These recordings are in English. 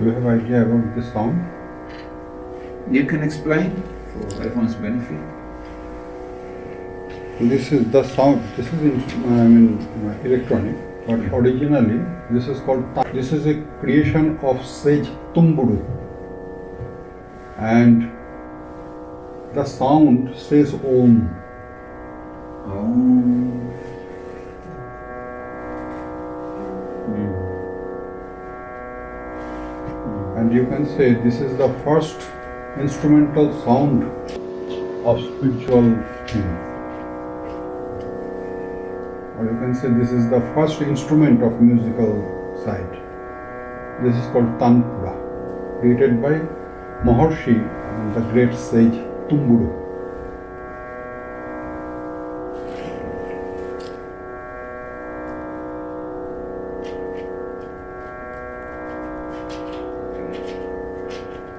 Do you have idea about this sound? You can explain for everyone's benefit. This is the sound. This is electronic, but originally this is called. This is a creation of sage Tumburu, and the sound says Om. And you can say this is the first instrumental sound of spiritual thing. Or you can say this is the first instrument of musical side. This is called Tanpura, created by Maharshi, the great sage Tumburu.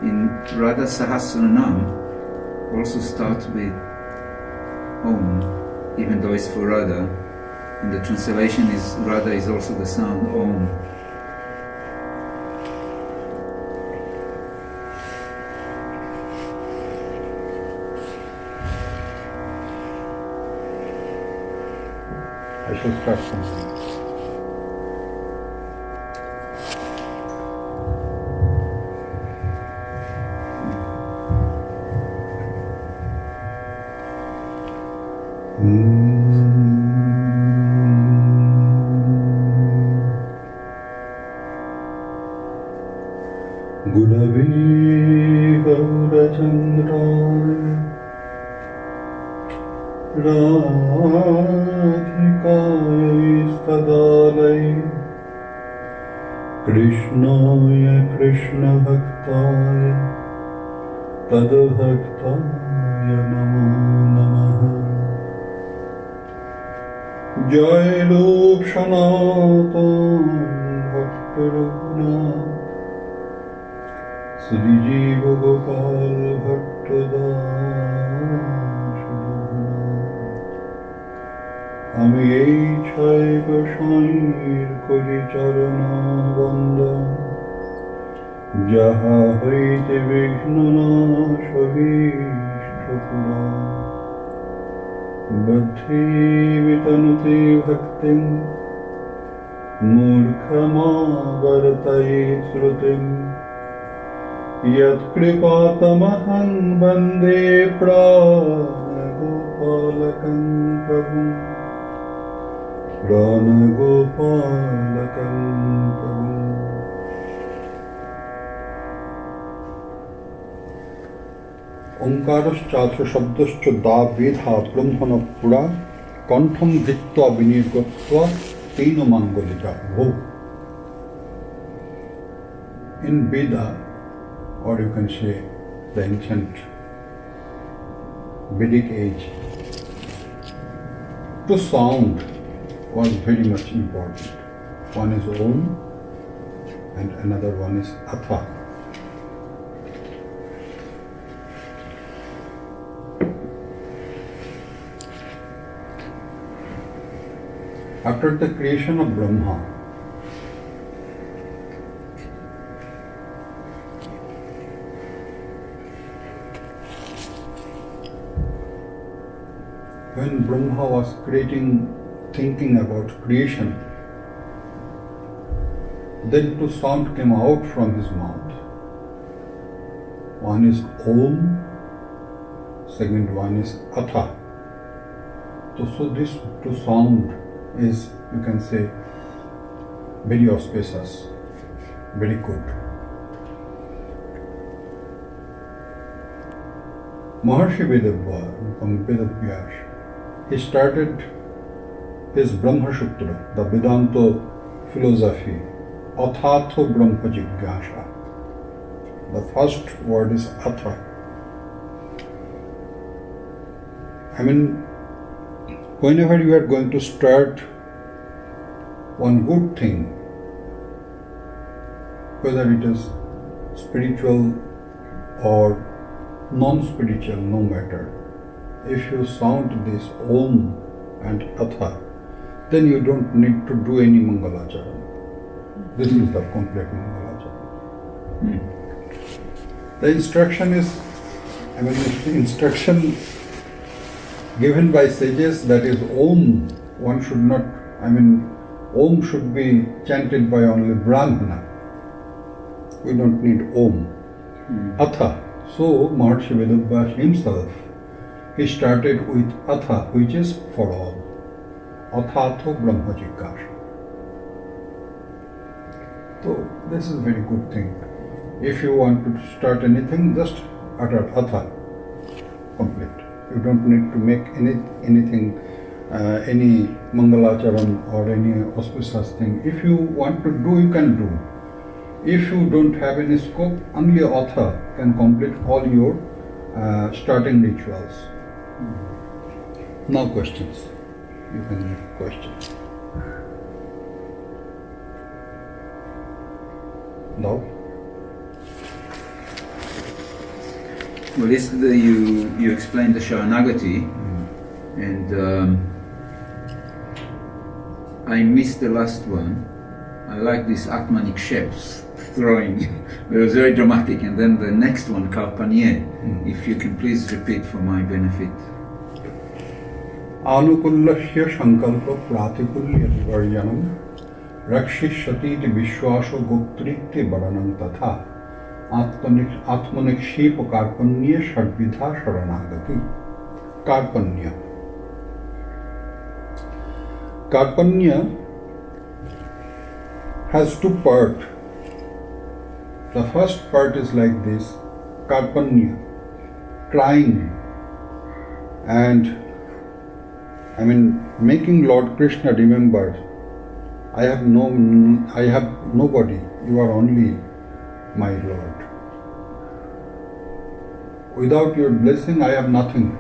In Radha Sahasranam also starts with Om, even though it's for Radha. And the translation is Radha is also the sound Om. I shall start something. Gurave Gaurachandraya Radhikaya Stadalaya Krishnaya Krishna Bhaktaya Tadbhaktaya Namo Namaha Jai Rup Sanatan Bhakti Raghunath Sri Jiva Gopal Bhattadash Ami ei chai gosair kori charana banda Jaha hoite Vishnu nasha vishthapura Bhakti vitanuti bhaktim Murkhama vartaye srutim Yat kripatamaham bande pranagopalakam prabhum Pranagopalakam prabhum Omkarascha shabdascha da vedha brahmana pura Kantham dhittva vinirgatva tena mangolika bho. In Veda, or you can say the ancient Vedic age, to sound was very much important. One is Om and another one is Atha. After the creation of Brahma, when Brahma was thinking about creation, then two sounds came out from his mouth. One is Om, second one is Atha. So this two sound is, you can say, very auspicious, very good. Maharshi Vedavyas, he started his Brahma Sutra, the Vedanta philosophy, Athatho Brahma Jigyasa. The first word is Atha. Whenever you are going to start one good thing, whether it is spiritual or non-spiritual, no matter, if you sound this Om and Atha, then you don't need to do any Mangalacharan. This is the complete Mangalacharan. The instruction is, the instruction given by sages, that is Om. One should not, Om should be chanted by only Brahmana. We don't need Om. Atha. So Maharshi Vedabhyas himself, he started with Atha, which is for all. Athatho Brahma Jigyasa. So this is a very good thing. If you want to start anything, just utter Atha, complete. You don't need to make anything, any Mangalacharan or any auspicious thing. If you want to do, you can do. If you don't have any scope, only Atha can complete all your starting rituals. Now questions. You can make questions. Now? Well, yesterday you explained the Sharanagati, and I missed the last one. I like this Atmanik shapes throwing. It was very dramatic. And then the next one, Karpanye, if you can please repeat for my benefit. Anukullasya sankalpa pratikulya vivaryanam rakshishati vishwaso goptrikti baranam tatha atmanikship karpanya shadvidha sharanagati. Karpanya. Karpanya has two parts. The first part is like this, Karpanya, crying and making Lord Krishna remember, I have nobody, you are only my Lord. Without your blessing, I have nothing.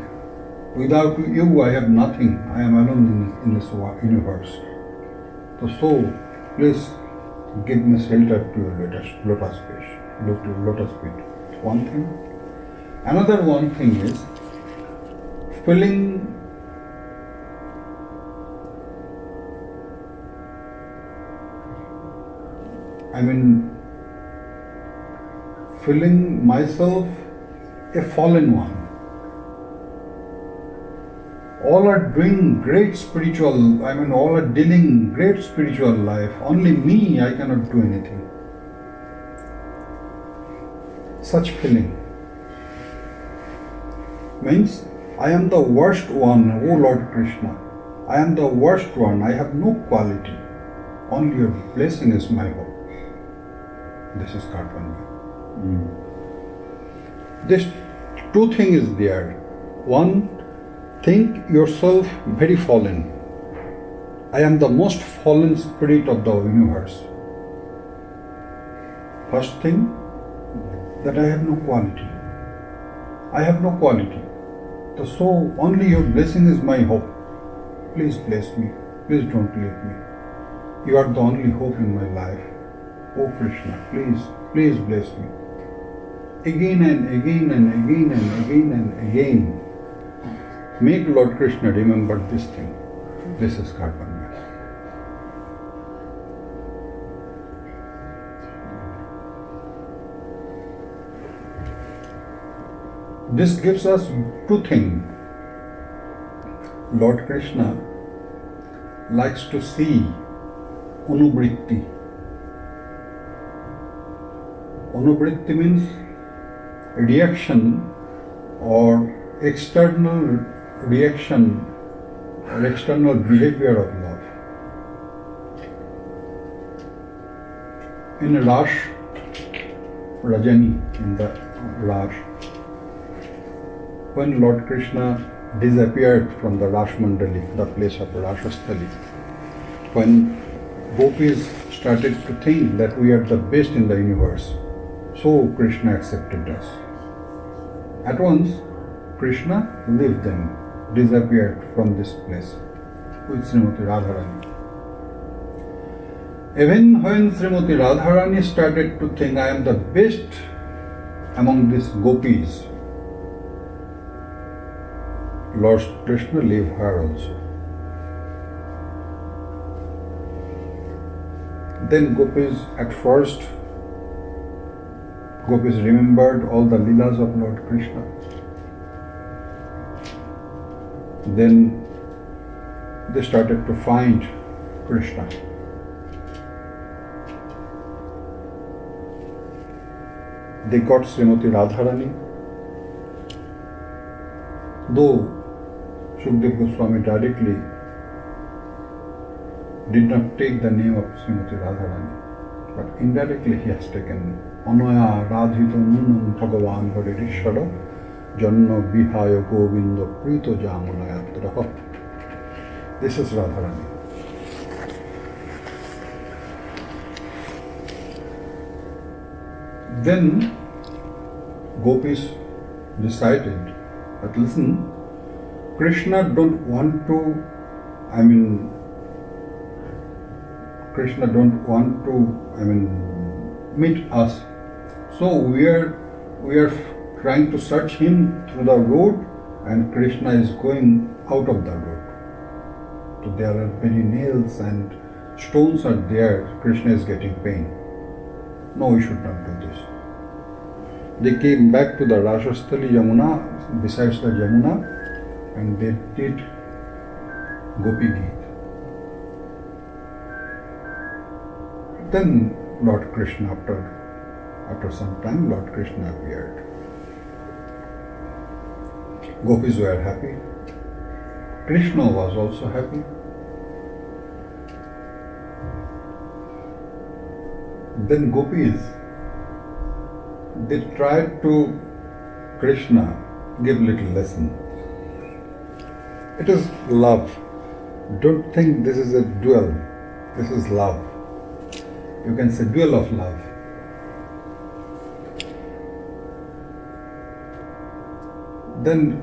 Without you, I have nothing. I am alone in this universe. So, please give me shelter to your lotus feet. One thing. Another one thing is filling myself a fallen one. All are doing great spiritual, all are dealing great spiritual life. Only me, I cannot do anything. Such feeling means I am the worst one, O Lord Krishna. I am the worst one. I have no quality. Only your blessing is my hope. This is Karpanya. This two things is there. One, think yourself very fallen. I am the most fallen spirit of the universe. First thing, that I have no quality. I have no quality. So only your blessing is my hope. Please bless me. Please don't leave me. You are the only hope in my life. Oh Krishna, please bless me. Again and again and again and again and again. Make Lord Krishna remember this thing. This is Karpanya. This gives us two things. Lord Krishna likes to see Anuvritti. Anuvritti means reaction or external reaction or external behavior of love. In Rash Rajani, in the Rash, when Lord Krishna disappeared from the Rash Mandali, the place of Rashasthali, when gopis started to think that we are the best in the universe, so Krishna accepted us. At once, Krishna left them, disappeared from this place with Srimati Radharani. Even when Srimati Radharani started to think, I am the best among these gopis, Lord Krishna leave her also. Then gopis at first Gopis remembered all the Lilas of Lord Krishna. Then they started to find Krishna. They got Srimati Radharani. Though Shukdev Goswami directly did not take the name of Srimati Radharani, but indirectly he has taken Anaya Radhito Nunam Bhagavan Haririshvara Janna Vihaya Govinda Prito Jamunayatraha. This is Radharani. Then Gopis decided that listen, Krishna don't want to meet us. So we are trying to search him through the road, and Krishna is going out of the road. So there are many nails and stones are there. Krishna is getting pain. No, we should not do this. They came back to the Rajasthali Yamuna, besides the Yamuna, and they did Gopi Geet. Then Lord Krishna, after some time, Lord Krishna appeared. Gopis were happy. Krishna was also happy. Then Gopis, they tried to Krishna give little lesson. It is love. Don't think this is a duel. This is love. You can say duel of love. Then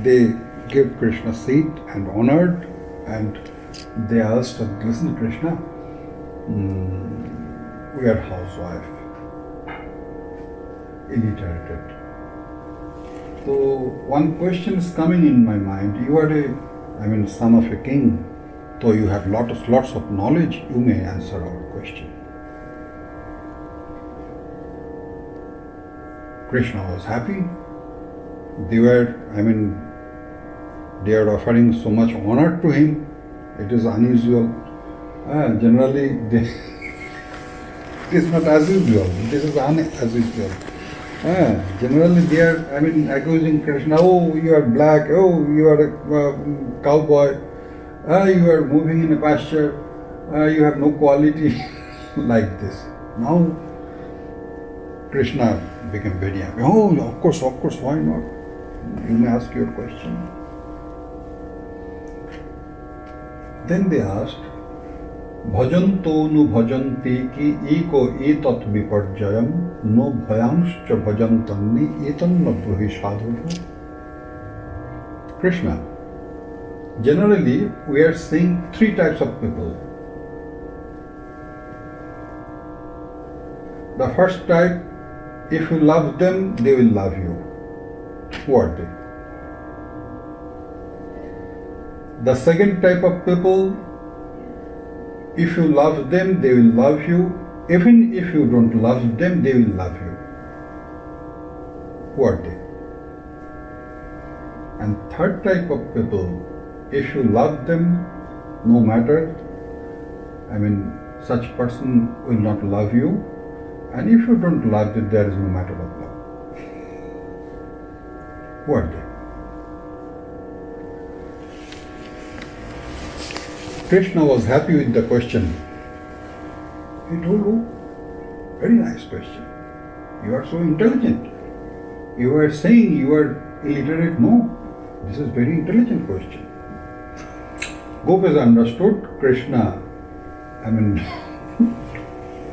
they gave Krishna seat and honored, and they asked, listen Krishna, we are housewife, illiterated. So one question is coming in my mind. You are son of a king, though you have lots of knowledge, you may answer our question. Krishna was happy. They are offering so much honor to him. It is unusual. Generally, it is not as usual. This is as usual. Generally, they are accusing Krishna. Oh, you are black. Oh, you are a cowboy. You are moving in a pasture. You have no quality like this. Now, Krishna became very happy. Oh, of course, why not? You may ask your question. Then they asked, Bhajanto nu bhajanti ki eko etat viparjayam no bhayanscha bhajantanni etan na bruhi sadhuhu. Krishna, generally we are seeing three types of people. The first type, if you love them, they will love you. Who are they? The second type of people, if you love them, they will love you. Even if you don't love them, they will love you. Who are they? And third type of people, if you love them, no matter, such person will not love you. And if you don't love them, there is no matter of love. Who are they? Krishna was happy with the question. He told you, very nice question. You are so intelligent. You are saying you are illiterate. No, this is very intelligent question. Gopis understood Krishna,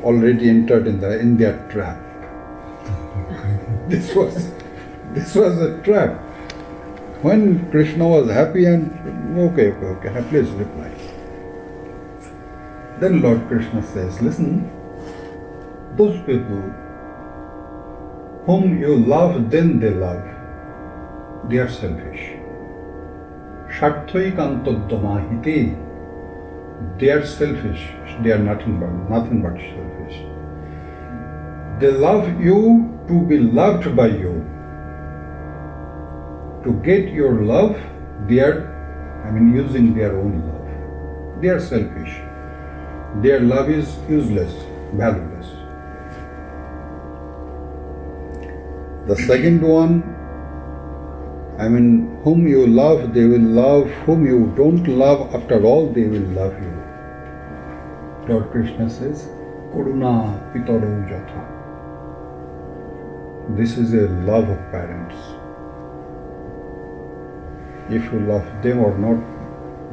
already entered in their trap. This was a trap. When Krishna was happy and okay, please reply. Then Lord Krishna says, listen, those people whom you love, then they love, they are selfish. Sharthoi kantoddhamahite, they are selfish, they are nothing but selfish. They love you to be loved by you. To get your love, they are, using their own love. They are selfish. Their love is useless, valueless. The second one, whom you love, they will love. Whom you don't love, after all, they will love you. Lord Krishna says, Karuna pitaro jatha. This is a love of parents. If you love them or not,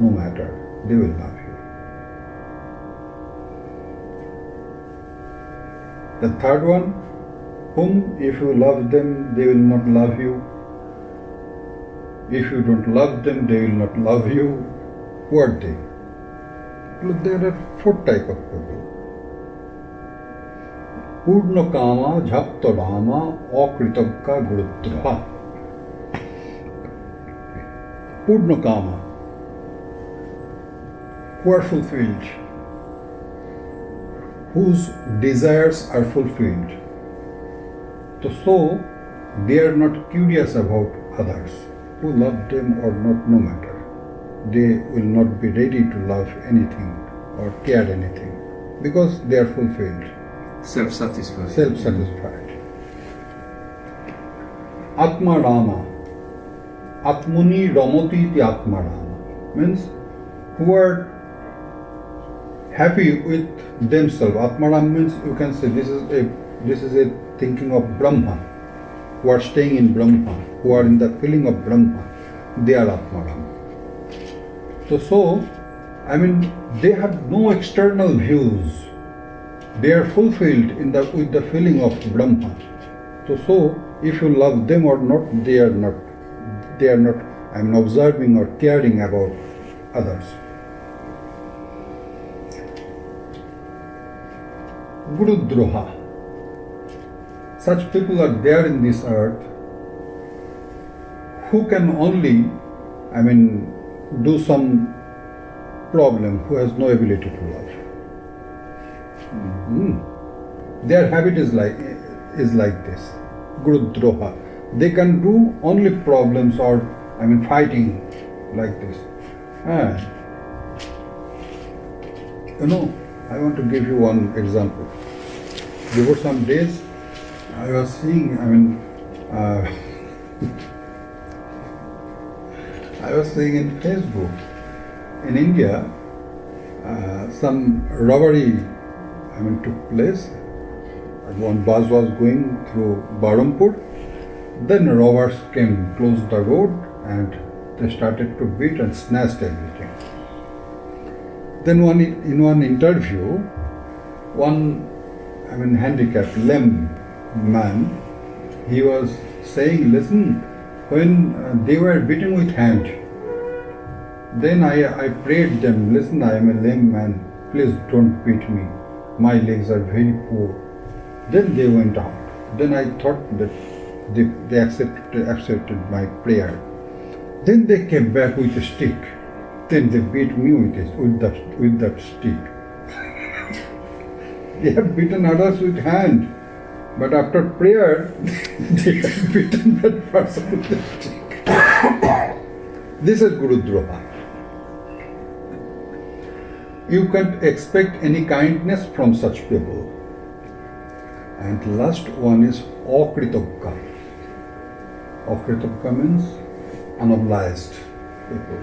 no matter, they will love you. The third one, whom if you love them, they will not love you. If you don't love them, they will not love you. Who are they? Look, there are 4 types of people. Purna kama, jhapta rama, akritagga gurudraha. Purna kama, who are fulfilled, whose desires are fulfilled. So they are not curious about others, who love them or not, no matter. They will not be ready to love anything or care anything because they are fulfilled. Self-satisfied. Self-satisfied. Atma Rama. Atmuni Ramati iti Atma Rama. Means who are happy with themselves. Atma Rama means you can say this is a thinking of Brahma. Who are staying in Brahma, who are in the feeling of Brahma, they are Atma Rama. So, they have no external views. They are fulfilled with the feeling of Brahma. So, if you love them or not, they are not observing or caring about others. Guru Droha. Such people are there in this earth who can only, do some problem, who has no ability to love. Their habit is like this, Guru Droha. They can do only problems or fighting like this. I want to give you one example. Before some days, I was seeing, I was seeing in Facebook, in India, some robbery, took place. One bus was going through Baharampur. Then robbers came, closed the road, and they started to beat and snatched everything. Then in one interview, one, handicapped, lame man, he was saying, listen, when they were beaten with hand, then I prayed them, listen, I am a lame man, please don't beat me, my legs are very poor. Then they went out. Then I thought that they accepted my prayer. Then they came back with a stick. Then they beat me with that stick. They have beaten others with hand, but after prayer, they have beaten that person with the stick. This is Guru Droha. You can't expect any kindness from such people. And the last one is Akritagga. Akritagga means unobliged people.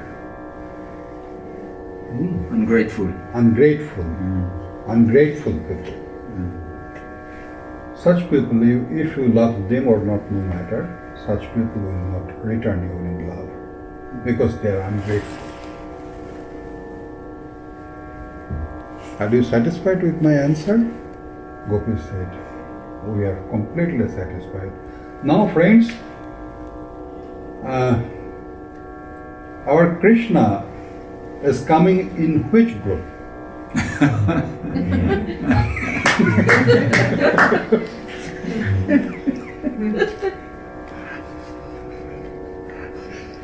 Ungrateful. Ungrateful people. Such people, if you love them or not, no matter, such people will not return you in love because they are ungrateful. Are you satisfied with my answer? Gopi said, we are completely satisfied. Now friends, our Krishna is coming in which group?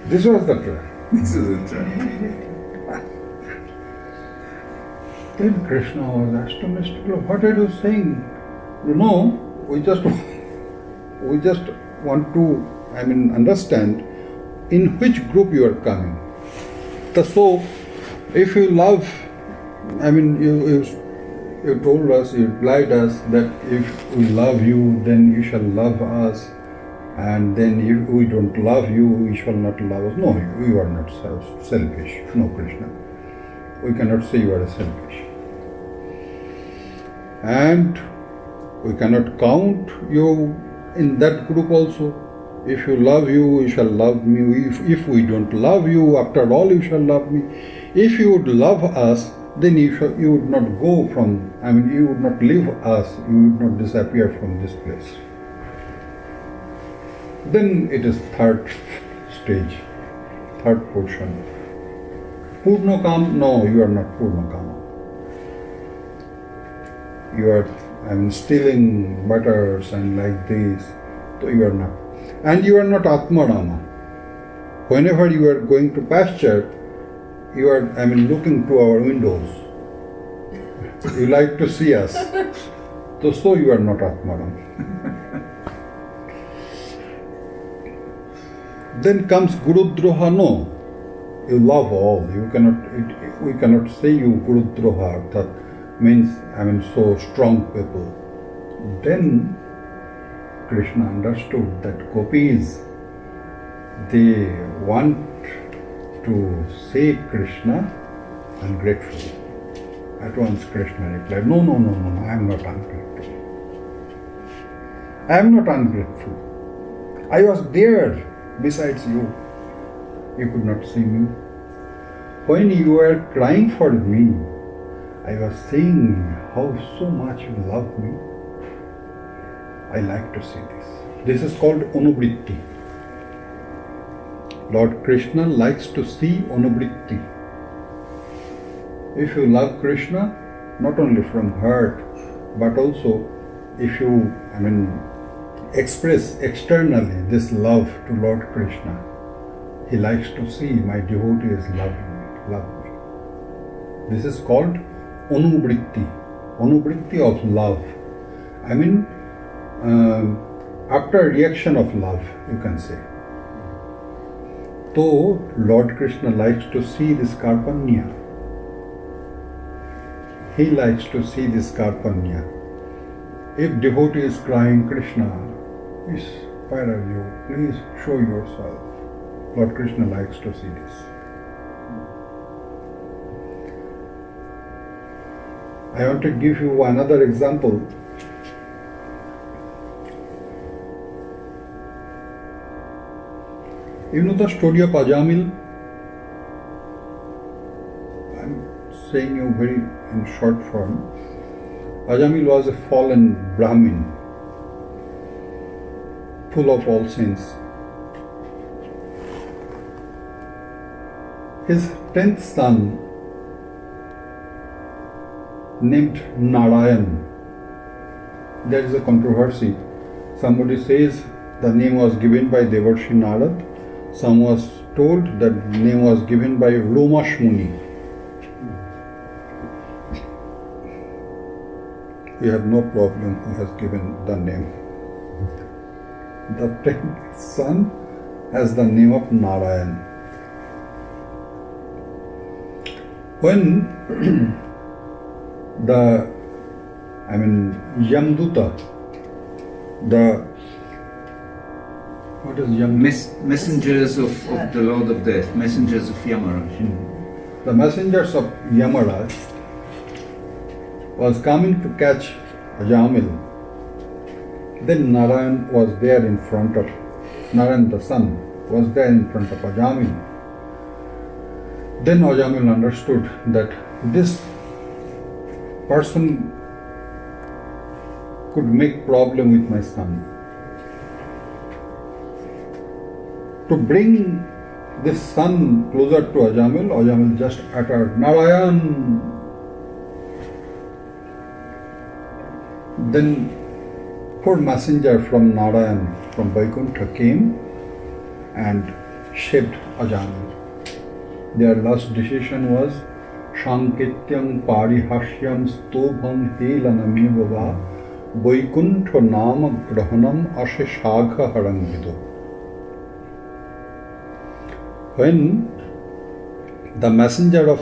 This was the trap. This is a trap. Then Krishna was astonished. What are you saying? we just want to, understand in which group you are coming. So, if you love, you told us, you replied us that if we love you, then you shall love us, and then if we don't love you, you shall not love us. No, you are not selfish. No, Krishna. We cannot say you are selfish. And we cannot count you in that group also. If you love you, you shall love me. If we don't love you, after all you shall love me. If you would love us, then you would not go from, you would not leave us, you would not disappear from this place. Then it is third stage, third portion. Purnakam, no, you are not Purnakama. You are, stealing butters and like this, so you are not. And you are not Atmarama. Whenever you are going to pasture, you are, looking to our windows. You like to see us. So you are not Atmaram. Then comes Gurudroha, no. You love all. We cannot say you Gurudroha, that means, so strong people. Then Krishna understood that gopis, they want to see Krishna ungrateful. At once Krishna replied, no, I am not ungrateful. I am not ungrateful. I was there besides you. You could not see me. When you were crying for me, I was saying how so much you love me. I like to see this. This is called Anubritti. Lord Krishna likes to see Anubritti. If you love Krishna, not only from heart, but also if you, express externally this love to Lord Krishna, he likes to see my devotees love me. This is called Anubritti. Anubritti of love. After reaction of love, you can say. So, Lord Krishna likes to see this Karpanya. He likes to see this Karpanya. If devotee is crying, Krishna, please, where are you? Please show yourself. Lord Krishna likes to see this. I want to give you another example. You know the story of Ajamil? I'm saying you very in short form. Ajamil was a fallen Brahmin, full of all sins. His 10th son, named Narayan. There is a controversy. Somebody says the name was given by Devarshi Narad. Some was told that the name was given by Romash Muni. We have no problem who has given the name. The 10th son has the name of Narayan. When Yamduta, what is Yamduta? Messengers of the Lord of Death, messengers of Yamaraj. The messengers of Yamaraj was coming to catch Ajamil. Then Narayan was there in front of, Narayan the son was there in front of Ajamil. Then Ajamil understood that this person could make problem with my son. To bring this son closer to Ajamil, Ajamil just uttered Narayan. Then 4 messengers from Narayan, from Vaikuntha came and shaped Ajamil. Their last decision was Shankityam Parihashyam Stobham Helanamevava Vaikuntha Nama Grahanam Asheshagha Harangido. When the messenger of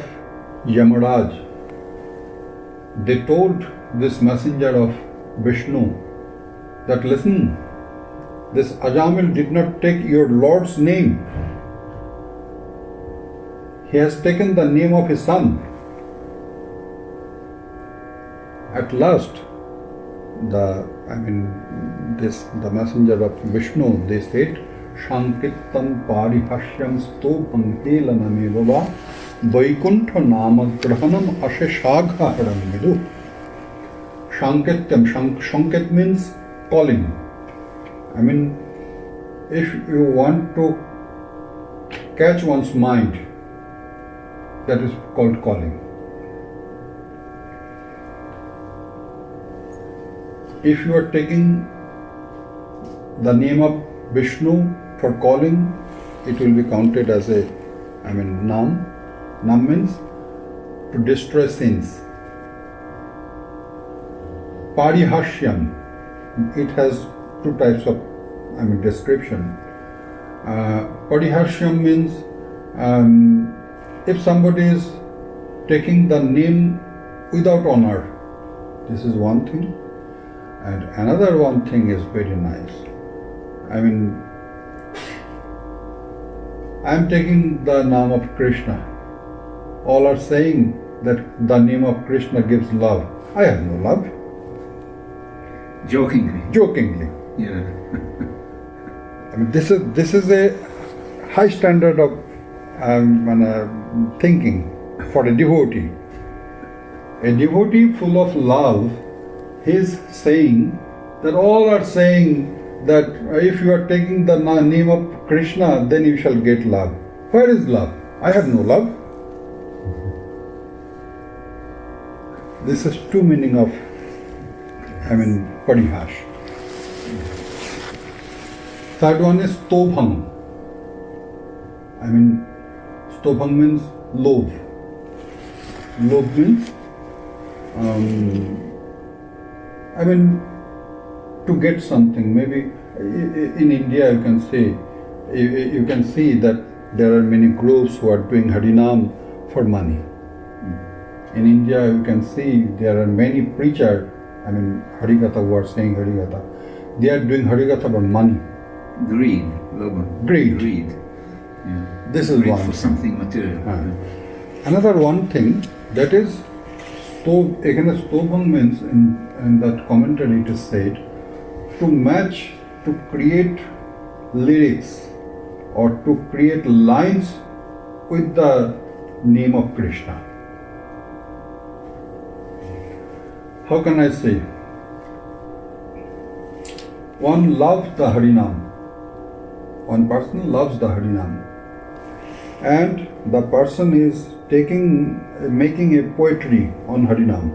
Yamaraj, they told this messenger of Vishnu that, listen, this Ajamil did not take your Lord's name. He has taken the name of his son. At last, the messenger of Vishnu, they said, Shankittam parihashyam stopam helanameva Vaikuntha nama grahanam asheshagha harangidu. Shankityam, Shankit means calling. If you want to catch one's mind, that is called calling. If you are taking the name of Vishnu for calling, it will be counted as a, nam. Nam means to destroy sins. Parihashyam, it has two types of description. Parihashyam means if somebody is taking the name without honor, this is one thing. And another one thing is very nice. I am taking the name of Krishna. All are saying that the name of Krishna gives love. I have no love. Jokingly. Yeah. This is a high standard of thinking for a devotee. A devotee full of love, he is saying that all are saying that if you are taking the name of Krishna, then you shall get love. Where is love? I have no love. This is two meaning of parihash. Third one is stobhang. Stobhang means loaf. Loaf means to get something. Maybe in India you can see that there are many groups who are doing Harinam for money. In India you can see there are many preachers, Harikatha, who are saying Harikatha. They are doing Harikatha for money. Greed. Yeah. This is greed one for thing. Something material. Another one thing, that is Stobhang means in that commentary it is said to create lyrics or to create lines with the name of Krishna. How can I say? One loves the Harinam. One person loves the Harinam. And the person is making a poetry on Harinam.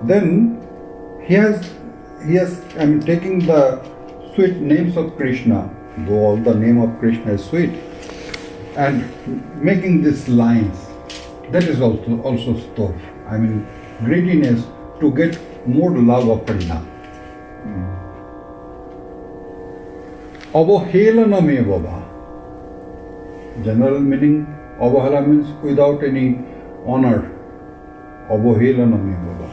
Then he has taking the sweet names of Krishna, though all the name of Krishna is sweet, and making these lines. That is also stuff. Greediness to get more love of Harinam. Avahelaname Baba. General meaning, Avahala means without any honor. Avahelaname Baba.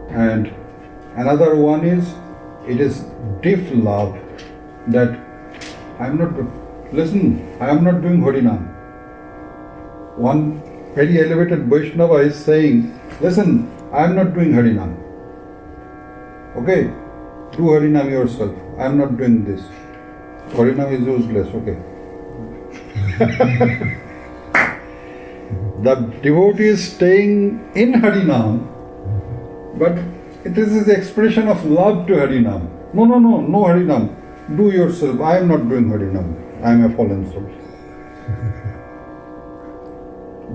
And another one is, it is deep love that I am not doing Harinam. One very elevated Vaishnava is saying, listen, I am not doing Harinam. Okay, do Harinam yourself. I am not doing this. Harinam is useless, okay. The devotee is staying in Harinam, but it is the expression of love to Harinam. No Harinam. Do yourself. I am not doing Harinam. I am a fallen soul.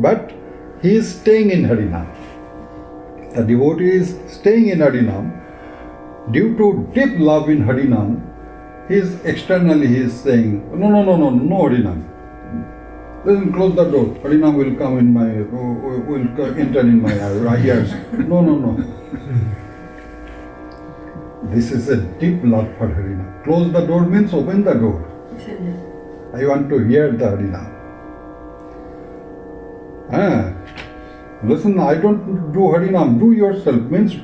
But he is staying in Harinam. The devotee is staying in Harinam. Due to deep love in Harinam, he is saying, no Harinam. Listen, close the door. Harinam will come in my, will enter in my ears. No. This is a deep love for Harinam. Close the door means open the door. I want to hear the Harinam. Listen, I don't do Harinam, do yourself. Means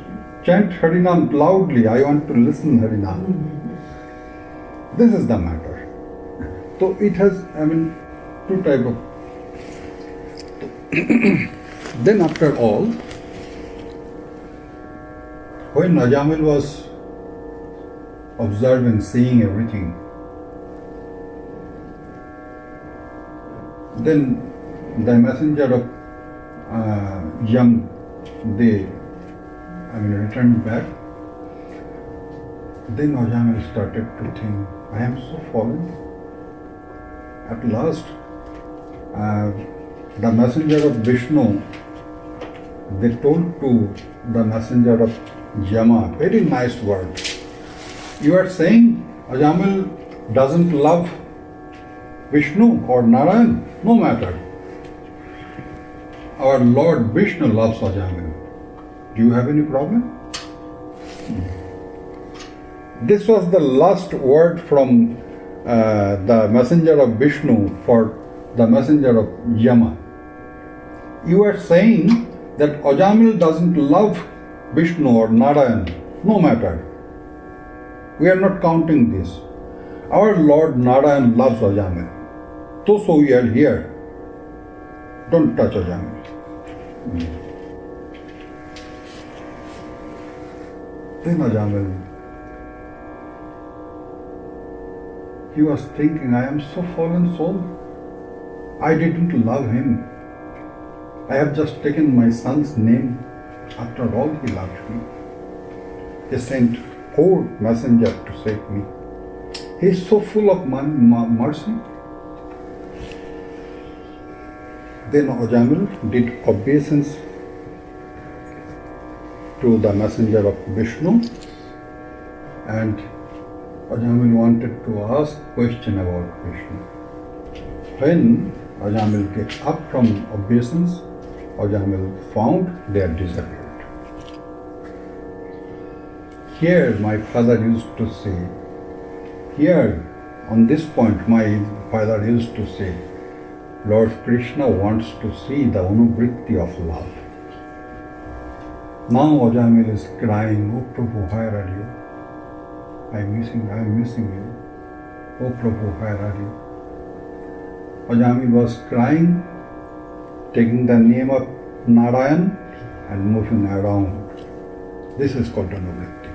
chant Harinam loudly. I want to listen Harinam. This is the matter. So it has, two type of. Then after all, when Ajamil was observing, seeing everything, then the messenger of Yam, they returned back. Then Ajamil started to think, I am so fallen. At last, the messenger of Vishnu, they told to the messenger of Yama, very nice word. You are saying Ajamil doesn't love Vishnu or Narayan? No matter. Our Lord Vishnu loves Ajamil. Do you have any problem? This was the last word from the messenger of Vishnu for the messenger of Yama. You are saying that Ajamil doesn't love Vishnu or Narayan. No matter. We are not counting this. Our Lord Narayan loves Ajamil. So we are here. Don't touch Ajamil. Then Ajamil, he was thinking, I am so fallen soul. I didn't love him. I have just taken my son's name. After all, he loved me. He sent 4 messengers to save me. He is so full of mercy. Then Ajamil did obeisance to the messenger of Vishnu, and Ajamil wanted to ask question about Vishnu. When Ajamil get up from obeisance, Ajamil found they had disappeared. Here my father used to say, here on this point my father used to say, Lord Krishna wants to see the anuvritti of love. Now Ajamil is crying, Oh Prabhu, where are you? I am missing you. Oh Prabhu, where are you? Ajamil was crying, taking the name of Narayan and moving around. This is called anuvritti.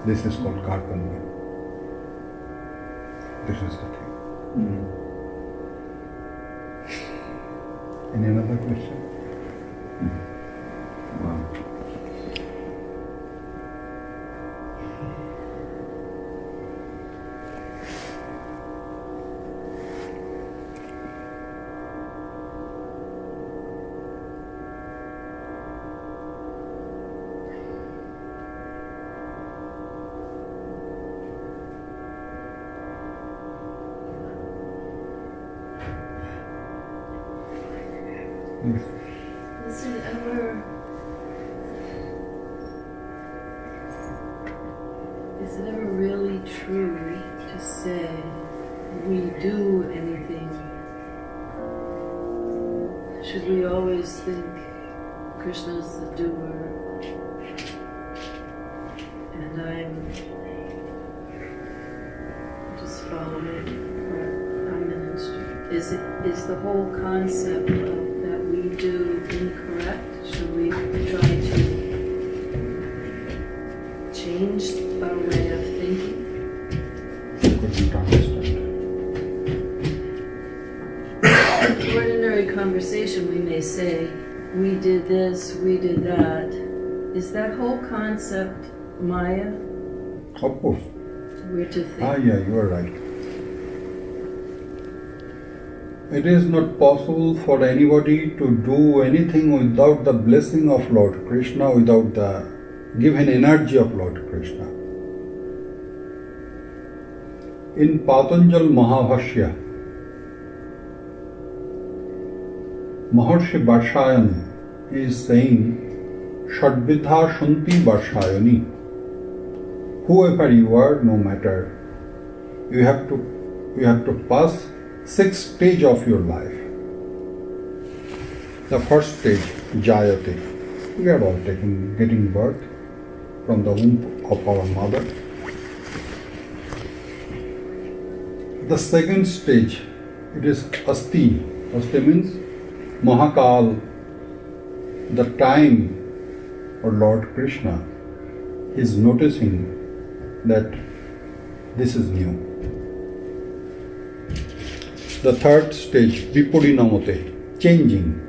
This is called karpanva. This is the thing. Any another question? Wow. Is it ever really true to say we do anything? Should we always think Krishna is the doer and I'm just following, or I'm an instrument? Is the whole concept of that we do incorrect? Should we try to change our way of thinking? Couldn't understand. In ordinary conversation, we may say, we did this, we did that. Is that whole concept Maya? Of course. We're to think. Yeah, you are right. It is not possible for anybody to do anything without the blessing of Lord Krishna, without the given energy of Lord Krishna. In Patanjal Mahabhashya, Maharshi Varshayan is saying, Shadvidha Shunti Varshayani. Whoever you are, no matter, you have to pass 6 stages of your life. The first stage, Jayate. We are all getting birth from the womb of our mother. The second stage, it is Asti. Asti means Mahakal, the time or Lord Krishna is noticing that this is new. The third stage, Vipurinamate, changing.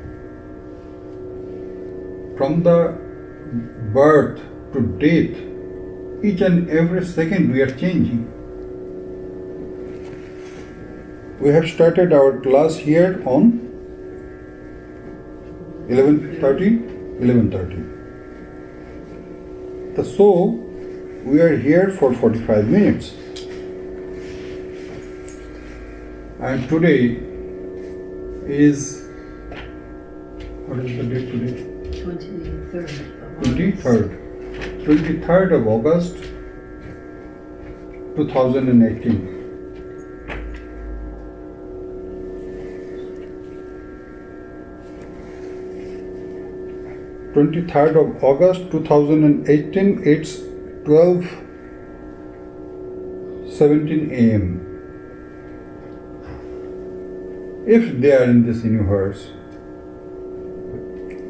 From the birth to death, each and every second we are changing. We have started our class here on 11:30. So we are here for 45 minutes. And today is, what is the date today? 23rd of August 2018. August 2018, it's 12:17 a.m. If they are in this universe,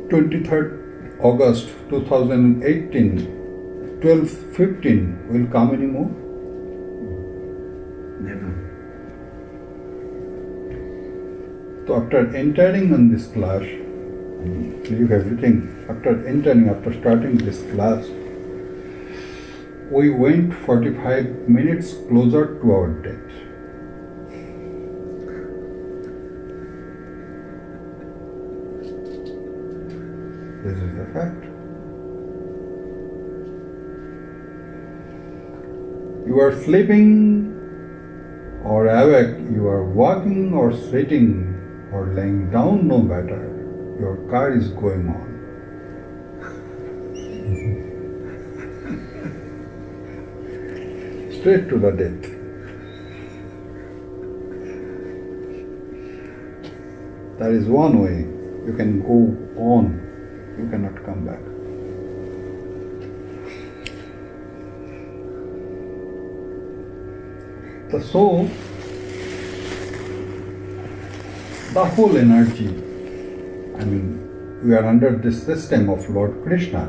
23rd August 2018, 12:15 will come anymore? Never. So after entering on this class, leave everything. After starting this class, we went 45 minutes closer to our death. This is the fact. You are sleeping or awake, you are walking or sitting or lying down, no matter. Your car is going on. Straight to the death. There is one way. You can go on. You cannot come back. The soul, the whole energy, we are under this system of Lord Krishna.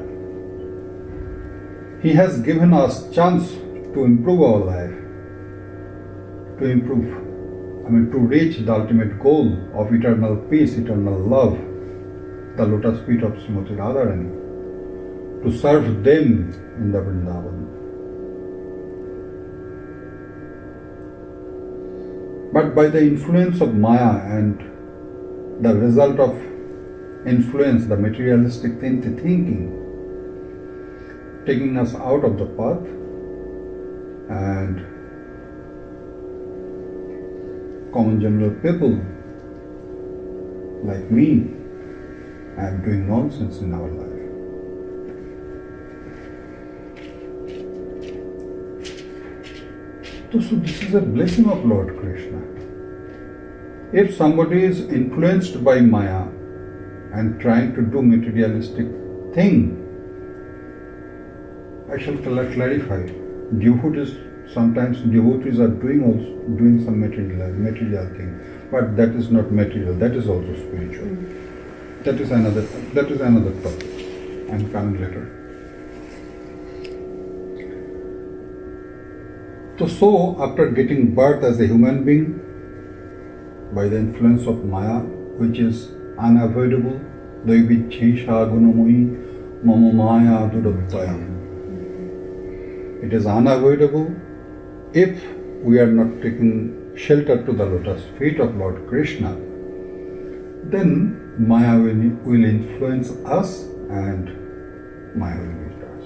He has given us chance to improve our life, to reach the ultimate goal of eternal peace, eternal love, the lotus feet of Srimati Radharani, to serve them in the Vrindavan. But by the influence of Maya and the result of influence, the materialistic thinking, taking us out of the path, and common general people like me, I am doing nonsense in our life. So this is a blessing of Lord Krishna. If somebody is influenced by Maya and trying to do materialistic thing, I shall clarify. Sometimes devotees are doing some material thing, but that is not material. That is also spiritual. That is another topic. I am coming later. So after getting birth as a human being, by the influence of Maya, which is unavoidable, Daivichesha gunamoyi mama maya duratayam. It is unavoidable. If we are not taking shelter to the lotus feet of Lord Krishna, then Maya will influence us and Maya will beat us.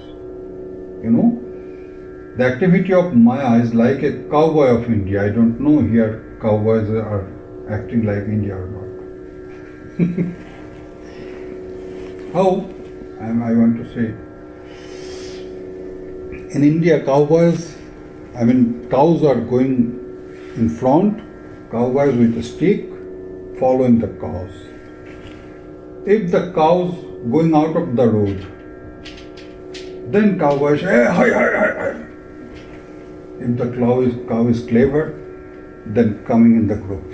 The activity of Maya is like a cowboy of India. I don't know here cowboys are acting like India or not. how, I want to say, in India, cows are going in front, cowboys with a stick, following the cows. If the cows going out of the road, then cowboys, hey, hi, hi, hi, hi. If the cow is clever, then coming in the group.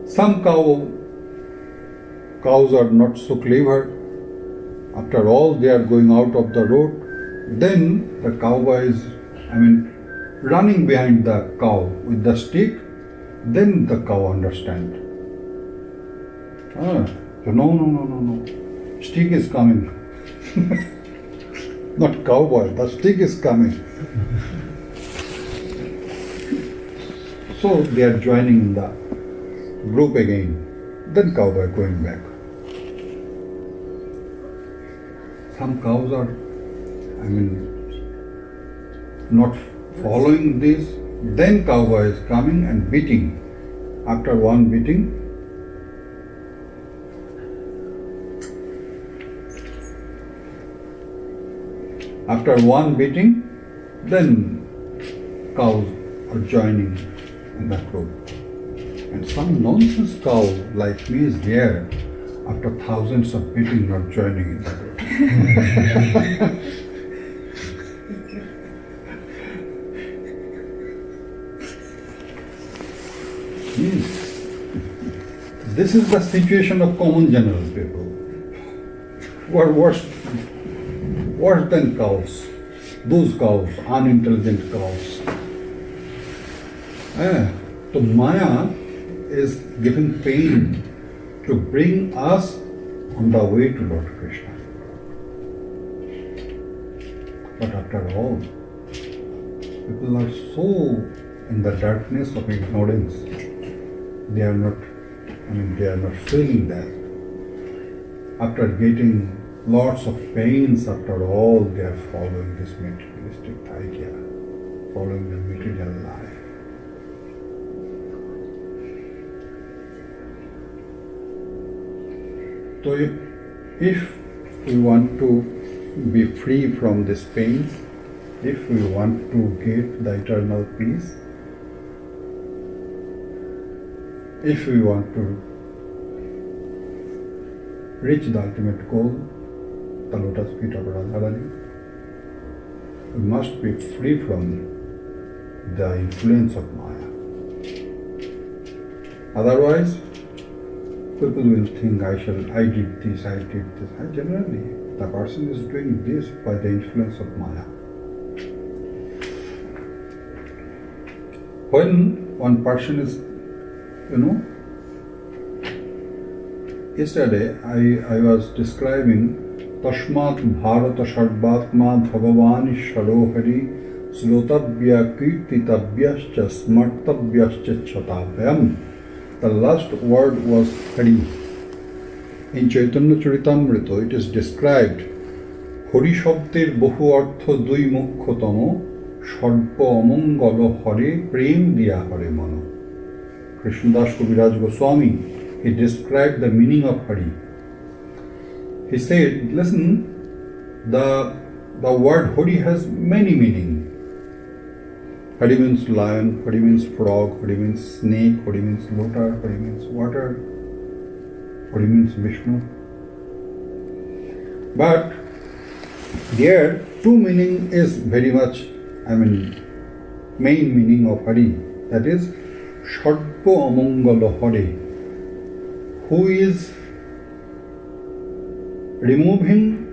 Some cows are not so clever. After all, they are going out of the road. Then the cowboy is, running behind the cow with the stick. Then the cow understand. No. Stick is coming. Not cowboy, the stick is coming. So they are joining in the group again. Then cowboy going back. Some cows are, not following this. Then cowboy is coming and beating. After one beating, then cows are joining in the group. And some nonsense cow like me is there, after thousands of beating, not joining in the group. Yes. This is the situation of common general people, who are worse than cows. Those cows, unintelligent cows. So Maya is giving pain to bring us on the way to Lord Krishna. But after all, people are so in the darkness of ignorance. They are not feeling that. After getting lots of pains, after all, they are following this materialistic idea, following the material life. So if we want to be free from these pains, if we want to get the eternal peace, if we want to reach the ultimate goal, the lotus feet of Radharani, we must be free from the influence of Maya. Otherwise, people will think, I did this. Generally, the person is doing this by the influence of Maya. When one person is, yesterday I was describing Tashmat Bharata Sarvatma Bhagavani Sharohari Slotabhya Kirtitabhyascha Smartabhyascha Chatavyam. The last word was Hari. In Chaitanya Charitamrita it is described Hari Shabder Bahu Artha Dui Mukhyatamo Sarva Amangala Hare Prem Diya Hare Mano. Krishnadas Kaviraj Goswami, he described the meaning of Hari. He said, listen, the word Hari has many meanings. Hari means lion, Hari means frog, Hari means snake, Hari means lotus, Hari means water, Hari means Vishnu. But there, two meaning is very much, main meaning of Hari. That is, Sarva Amangala Hare, who is removing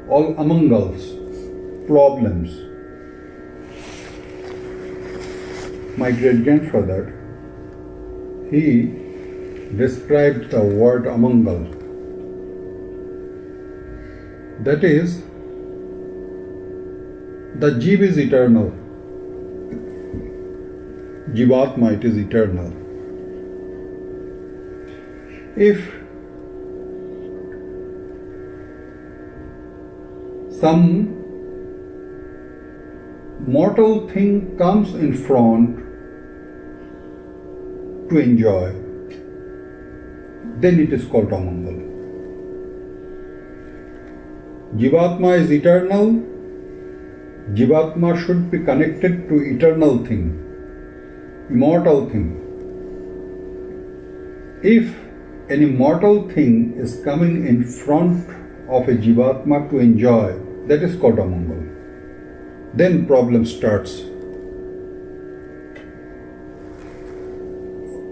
all amangals, problems. My great-grandfather, he described the word amangal. That is, the Jiva is eternal. Jivatma, it is eternal. If some mortal thing comes in front to enjoy, then it is called amangal. Jivatma is eternal. Jivatma should be connected to eternal thing, immortal thing. If any mortal thing is coming in front of a Jivatma to enjoy, that is called amangal. Then problem starts.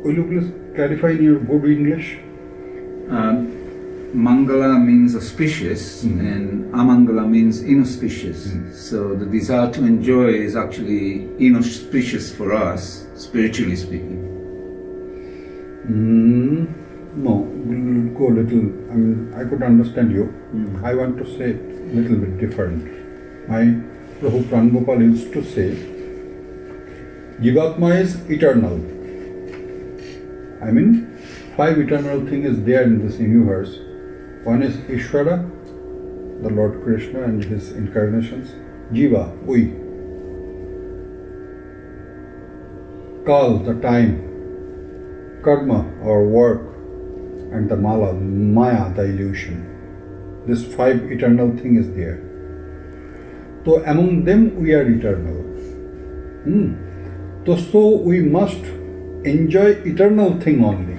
Will you please clarify in your good English? Mangala means auspicious and amangala means inauspicious. So the desire to enjoy is actually inauspicious for us, spiritually speaking. No, we'll go a little, I could understand you. I want to say a little bit different. My Prabhupada Nityagopal used to say, Jivatma is eternal. 5 eternal things is there in this universe. One is Ishvara, the Lord Krishna and his incarnations. Jiva, we. Kal, the time. Karma, our work. And the Mala, Maya, the illusion. This 5 eternal thing is there. So among them we are eternal. So we must enjoy eternal thing only,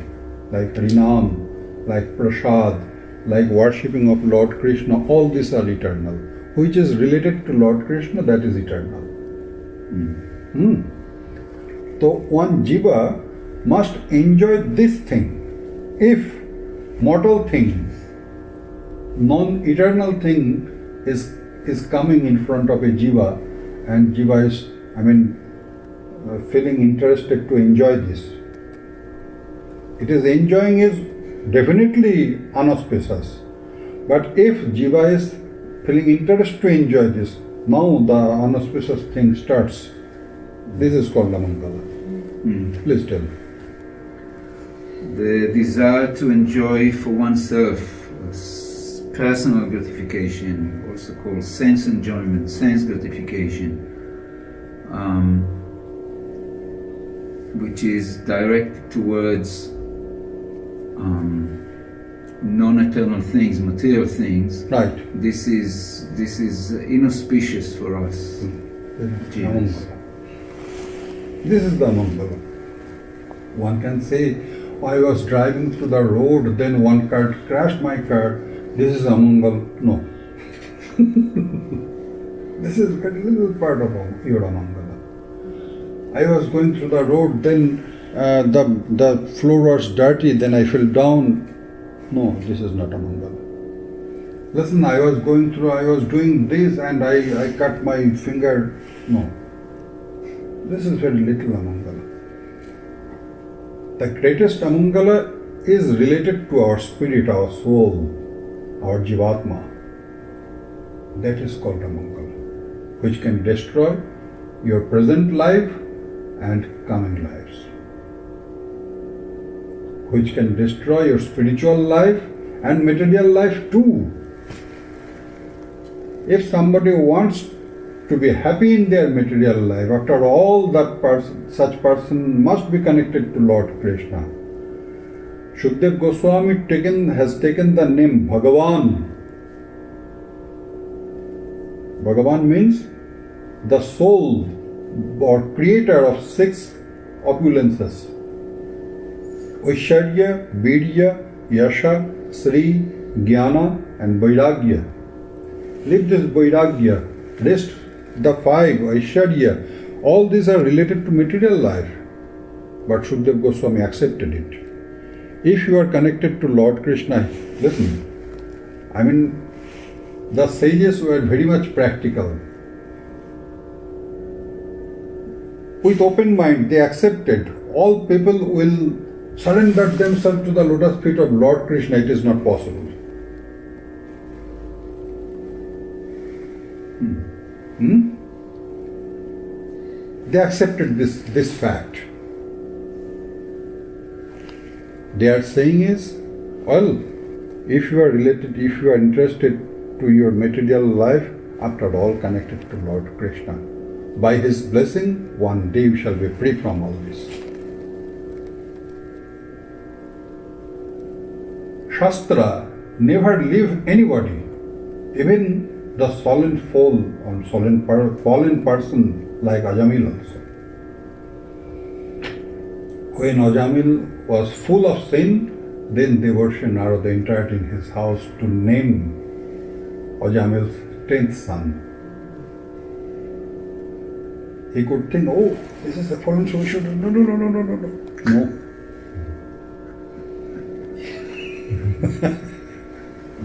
like Rinam, like Prasad, like worshipping of Lord Krishna. All these are eternal. Which is related to Lord Krishna, that is eternal. So one jiva must enjoy this thing. If mortal thing, non-eternal thing is coming in front of a jiva, and jiva is, feeling interested to enjoy this. It is enjoying is definitely unauspicious. But if jiva is feeling interest to enjoy this, now the unauspicious thing starts. This is called amangala. Please tell me. The desire to enjoy for oneself personal gratification, also called sense enjoyment, sense gratification, which is directed towards non-eternal things, material things. Right. This is inauspicious for us. This is the amangala. One can say, I was driving through the road, then one car crashed my car. This is amangal. No. This is a little part of your amangala. I was going through the road, then the floor was dirty, then I fell down. No, this is not amangala. Listen, I was doing this and I cut my finger. No. This is very little amangala. The greatest amangala is related to our spirit, our soul, our jivatma. That is called amangala, which can destroy your present life and coming lives, which can destroy your spiritual life and material life too. If somebody wants to be happy in their material life, after all, such person must be connected to Lord Krishna. Shukdev Goswami has taken the name Bhagavan. Bhagavan means the soul or creator of 6 opulences: Aishwarya, Virya, Yasha, Sri, Jnana and Vairagya. Leave this Vairagya, rest the 5, Aishwarya, all these are related to material life. But Shukdev Goswami accepted it. If you are connected to Lord Krishna, listen, the sages were very much practical. With open mind, they accepted all people will surrender themselves to the lotus feet of Lord Krishna. It is not possible. They accepted this fact. They are saying is, well, if you are interested to your material life, after all connected to Lord Krishna, by his blessing, one day you shall be free from all this. Shastra never leave anybody, even the fallen person like Ajamil also. When Ajamil was full of sin, then Devarshi Narada entered in his house to name Ajamil's 10th son. He could think, oh, this is a fallen soul, should no.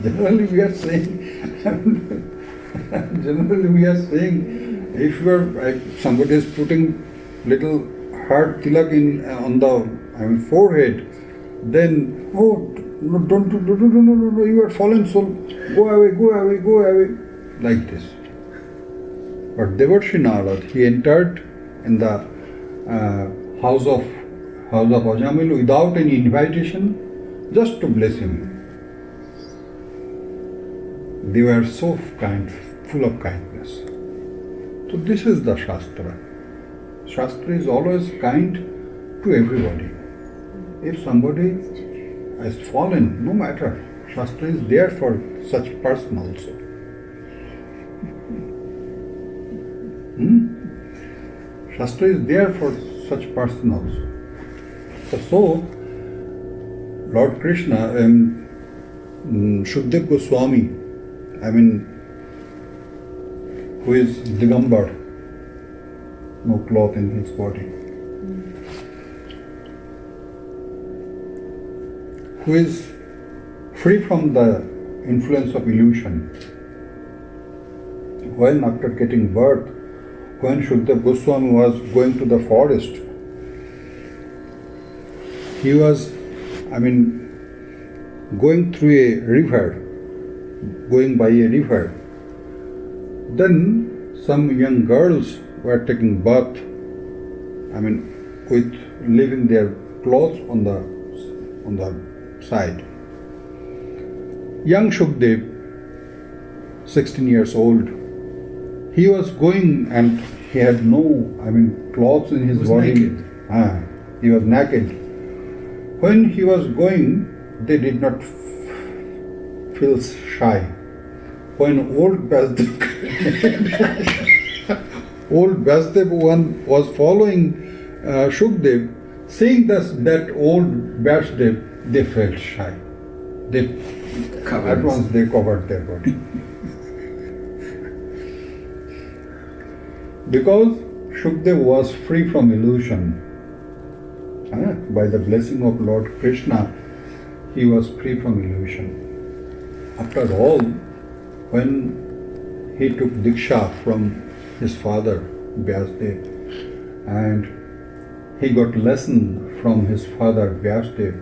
Generally we are saying, if you are, somebody is putting little heart tilak on the forehead, then, oh, no, don't, no, you are fallen soul, go away, like this. But Devarshi Narad, he entered in the house of Ajamil without any invitation, just to bless him. They were so kind, full of kindness. So this is the Shastra. Shastra is always kind to everybody. If somebody has fallen, no matter, Shastra is there for such person also. Shastra is there for such person also. So Lord Krishna and Shukdev Goswami, who is Digambar, no cloth in his body, who is free from the influence of illusion. When after getting birth, when Shukdev Goswami was going to the forest, he was, going through a river, going by a river. Then some young girls were taking bath, with leaving their clothes on the side. Young Shukdev, 16 years old, he was going and he had no, clothes in his body. Naked. He was naked. When he was going, they did not feel shy. When old Vyasdev one was following Shukdev, seeing that old Vyasdev, they felt shy. At once they covered their body. Because Shukdev was free from illusion. By the blessing of Lord Krishna, he was free from illusion. After all, when he took Diksha from his father, Vyasdev, and he got lesson from his father, Vyasdev,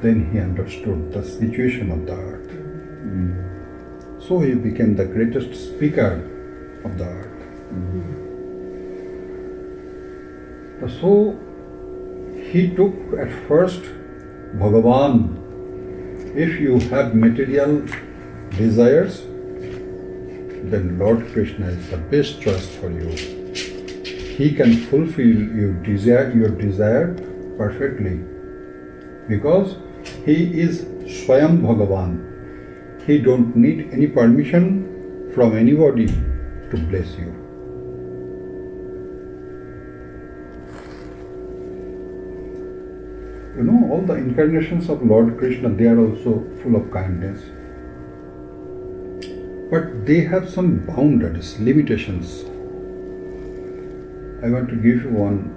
then he understood the situation of the earth. So he became the greatest speaker of the earth. So he took at first Bhagavan. If you have material desires, then Lord Krishna is the best choice for you. He can fulfill your desire perfectly, because he is Swayam Bhagavan. He don't need any permission from anybody to bless you. All the incarnations of Lord Krishna, they are also full of kindness. But they have some boundaries, limitations. I want to give you one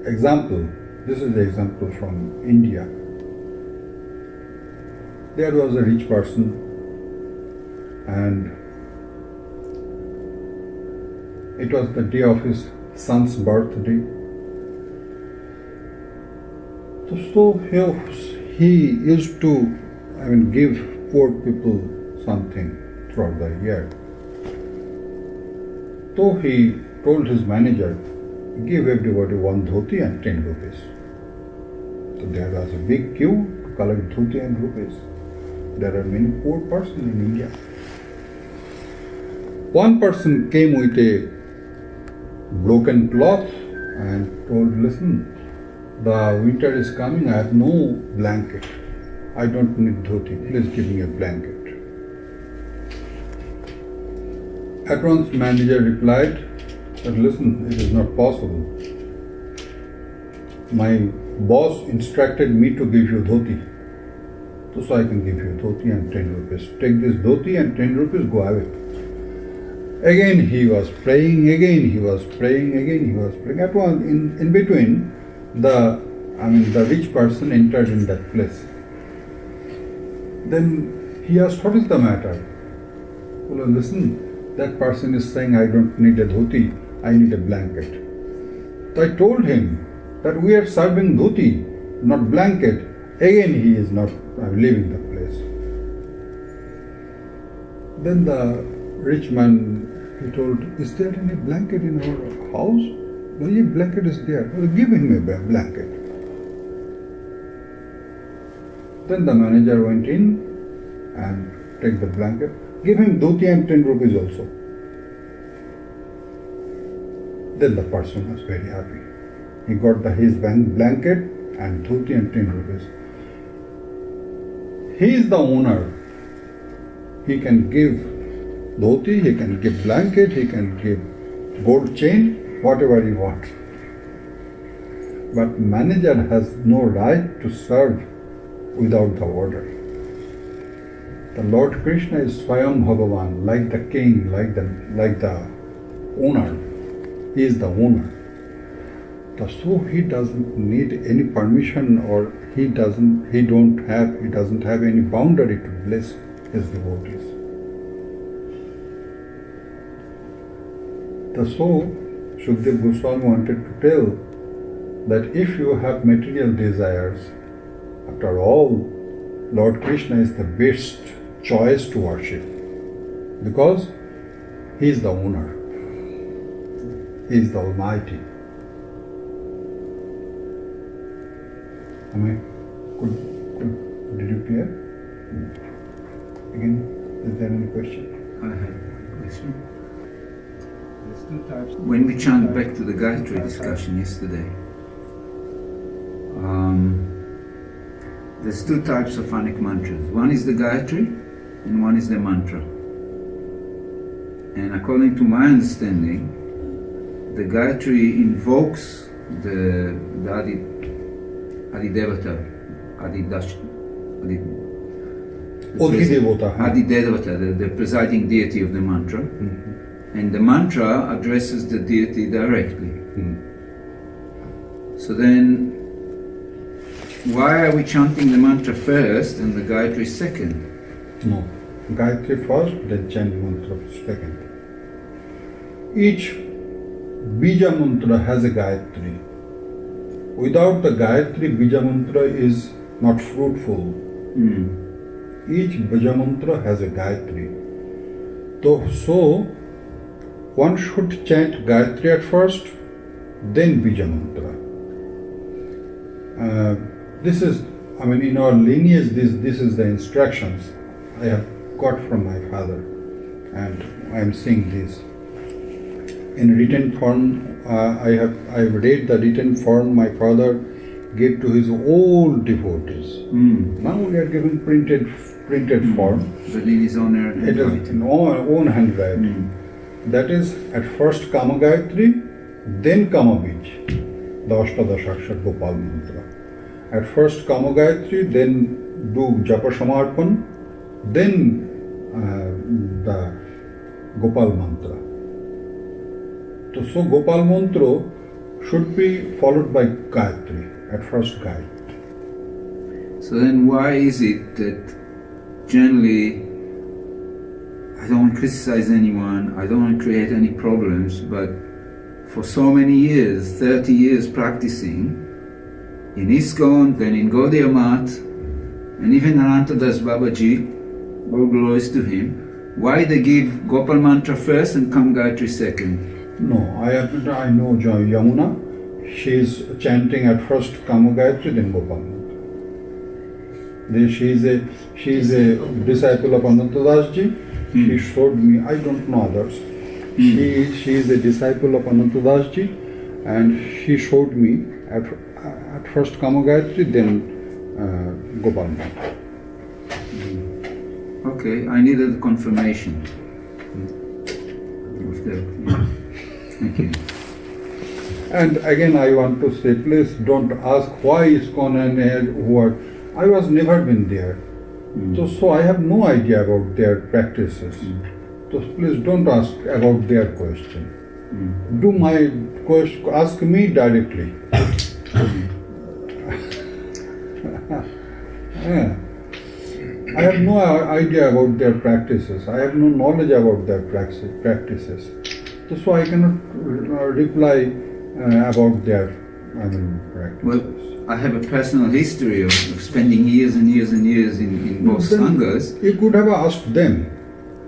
example. This is the example from India. There was a rich person, and it was the day of his son's birthday. So he used to give poor people something throughout the year. So he told his manager, give everybody one dhoti and 10 rupees. So there was a big queue to collect dhoti and rupees. There are many poor persons in India. One person came with a broken cloth and told, listen, the winter is coming, I have no blanket. I don't need dhoti, please give me a blanket. At once manager replied that listen, it is not possible. My boss instructed me to give you dhoti. So I can give you dhoti and 10 rupees. Take this dhoti and 10 rupees, go away. Again he was praying, again he was praying, again he was praying. At once, in between, the rich person entered in that place. Then he asked, what is the matter? Well, listen, that person is saying, I don't need a dhoti, I need a blanket. So I told him that we are serving dhoti, not blanket. Again he is not leaving the place. Then the rich man, he told, is there any blanket in our house? Well, yeah, blanket is there. Well, give him a blanket. Then the manager went in and take the blanket. Give him dhoti and 10 rupees also. Then the person was very happy. He got his blanket and dhoti and 10 rupees. He is the owner. He can give dhoti, he can give blanket, he can give gold chain, whatever he wants. But manager has no right to serve without the order. The Lord Krishna is Swayam Bhagavan, like the king, like the owner. He is the owner. So he doesn't need any permission, or he doesn't have any boundary to bless his devotees. So Shukdev Goswami wanted to tell that if you have material desires, after all, Lord Krishna is the best choice to worship, because he is the owner, he is the Almighty. Did you clear? Again, is there any question? I have a question. There's two types. When we chant back to the Gayatri discussion yesterday, there's two types of Anik mantras. One is the Gayatri and one is the mantra. And according to my understanding, the Gayatri invokes the Adidevata, Adidevata, the presiding deity of the mantra. Mm-hmm. And the mantra addresses the deity directly. Mm-hmm. So then, why are we chanting the mantra first and the Gayatri second? No, Gayatri first, then chant mantra second. Each Bija mantra has a Gayatri. Without the Gayatri, Bija mantra is not fruitful. Each Bija mantra has a Gayatri. So, one should chant Gayatri at first, then Bija mantra. This is, in our lineage, this is the instructions I have got from my father, and I am seeing this. In written form, I have read the written form my father gave to his old devotees. Now we are given printed form. But in his own handwriting. It is in own handwriting. That is at first Kama Gayatri, then Kama Bij, the Ashtadashakshat Gopal mantra. At first Kama Gayatri, then do Japa Samarpan, then the Gopal mantra. So Gopal mantra should be followed by Gayatri, at first Gayatri. So then why is it that generally, I don't want to criticize anyone, I don't want to create any problems, but for so many years, 30 years practicing, in ISKCON, then in Gaudiya Math, and even Anantadas Babaji, all glories to him, why they give Gopal mantra first and Kam Gayatri second? No, I know Yamuna, she is chanting at first Kama Gayatri, then Gopal mantra. She is a disciple of Anantadas Ji. She showed me, I don't know others. She is a disciple of Anantadas Ji, and she showed me at first Kama Gayatri, then Gopal mantra. Okay, I needed confirmation of that. Yeah. Thank you. And again, I want to say, please don't ask why ISKCON and what. I was never been there, so I have no idea about their practices. So please don't ask about their question. Do my question, ask me directly. Yeah. I have no idea about their practices. I have no knowledge about their practices. So I cannot reply about their practices. Well, I have a personal history of spending years and years and years in both sanghas. You could have asked them.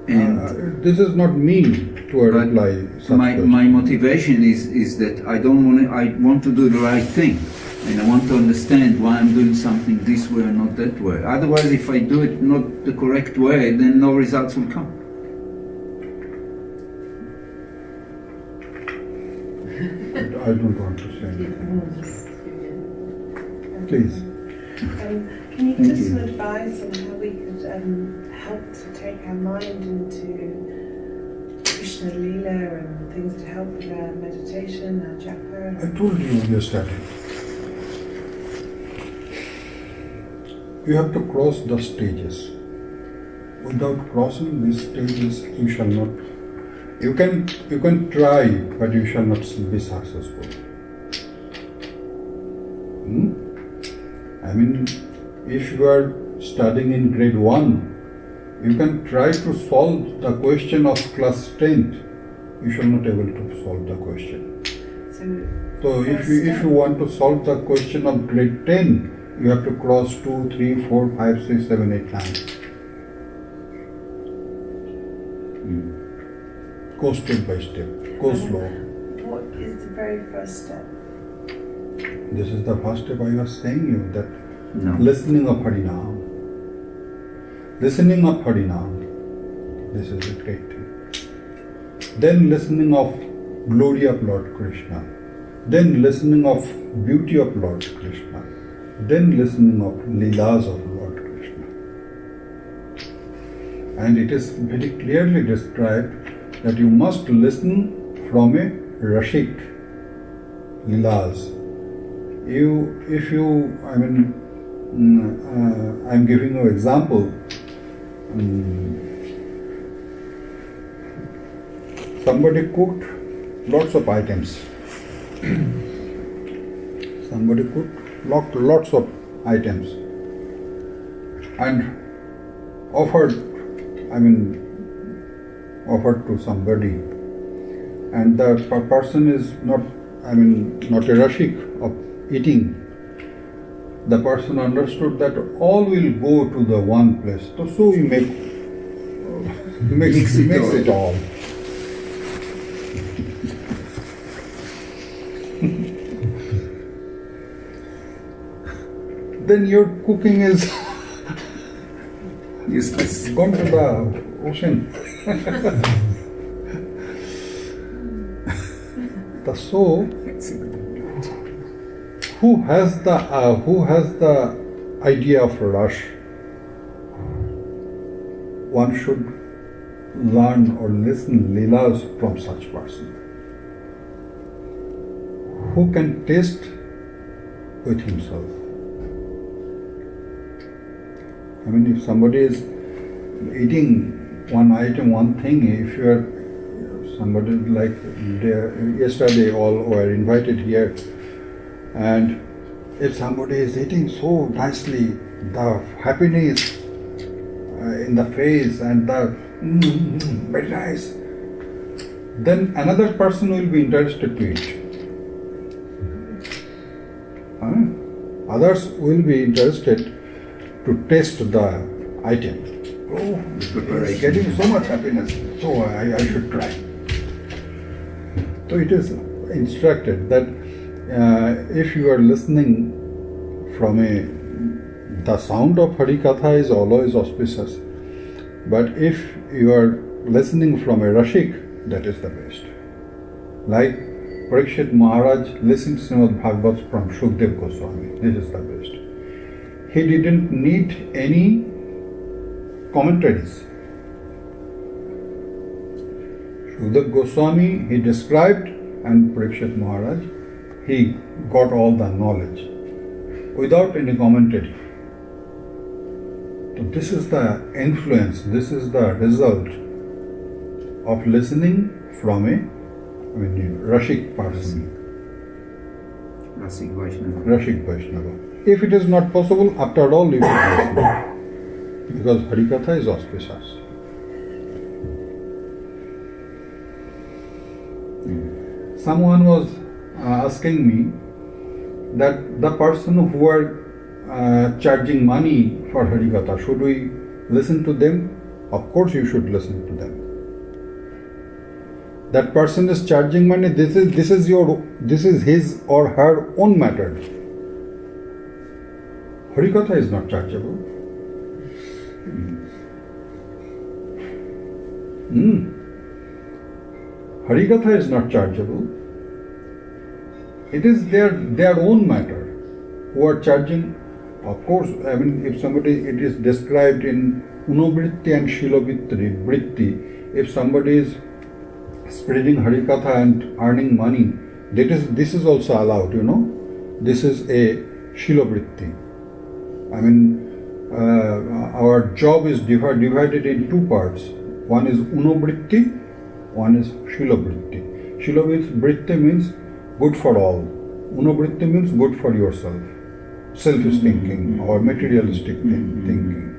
And this is not me to reply. My motivation is that I want to do the right thing, and I want to understand why I'm doing something this way or not that way. Otherwise, if I do it not the correct way, then no results will come. I don't want to say anything. Please. Can you give us some advice on how we could help to take our mind into Krishna Lila and things to help with our meditation, our japa? I told you yesterday. You have to cross the stages. Without crossing these stages, you shall not. You can try, but you shall not be successful. I mean, if you are studying in grade 1, you can try to solve the question of class 10th. You shall not able to solve the question. So if you want to solve the question of grade 10, you have to cross 2, 3, 4, 5, 6, 7, 8, 9. Go step by step. Go slow. What is the very first step? This is the first step I was saying you, that listening of Harinam. Listening of Harinam. This is a great thing. Then listening of glory of Lord Krishna. Then listening of beauty of Lord Krishna. Then listening of Lilas of Lord Krishna. And it is very clearly described that you must listen from a Rashik, Lilas. I'm giving you an example. Somebody cooked lots of items. Somebody cooked lots of items and offered to somebody, and the person is not a rashik of eating. The person understood that all will go to the one place, so we mix it all. Then your cooking is useless. Gone to the ocean. So, who has the idea of rush? One should learn or listen Lilas from such person who can taste with himself. If somebody is eating one item, one thing, if you are somebody like yesterday, all were invited here, and if somebody is eating so nicely, the happiness in the face and the very nice, then another person will be interested to eat. Others will be interested to taste the item. Oh, it's getting so much happiness, so I should try. So it is instructed that if you are listening from the sound of Harikatha is always auspicious, but if you are listening from a Rashik, that is the best. Like Parikshit Maharaj listened to Srimad Bhagavat from Shukdev Goswami, this is the best. He didn't need any commentaries. Sukadeva Goswami, he described, and Parikshit Maharaj, he got all the knowledge without any commentary. So this is the influence, this is the result of listening from a Rashik person. Rasik Vaishnava. Rashik Vaishnava. If it is not possible, after all you should listen. Because Harikatha is auspicious. Someone was asking me that the person who are charging money for Harikatha, should we listen to them? Of course you should listen to them. That person is charging money, this is his or her own matter. Harikatha is not chargeable. Harikatha is not chargeable. It is their own matter who are charging. Of course, if somebody, it is described in Unobritti and Shilobritti, if somebody is spreading Harikatha and earning money, this is also allowed, This is a Shilobritti. Our job is divided in two parts. One is Unobritti, one is Shilobritti. Shilobritti means good for all. Unobritti means good for yourself. Selfish thinking or materialistic thinking.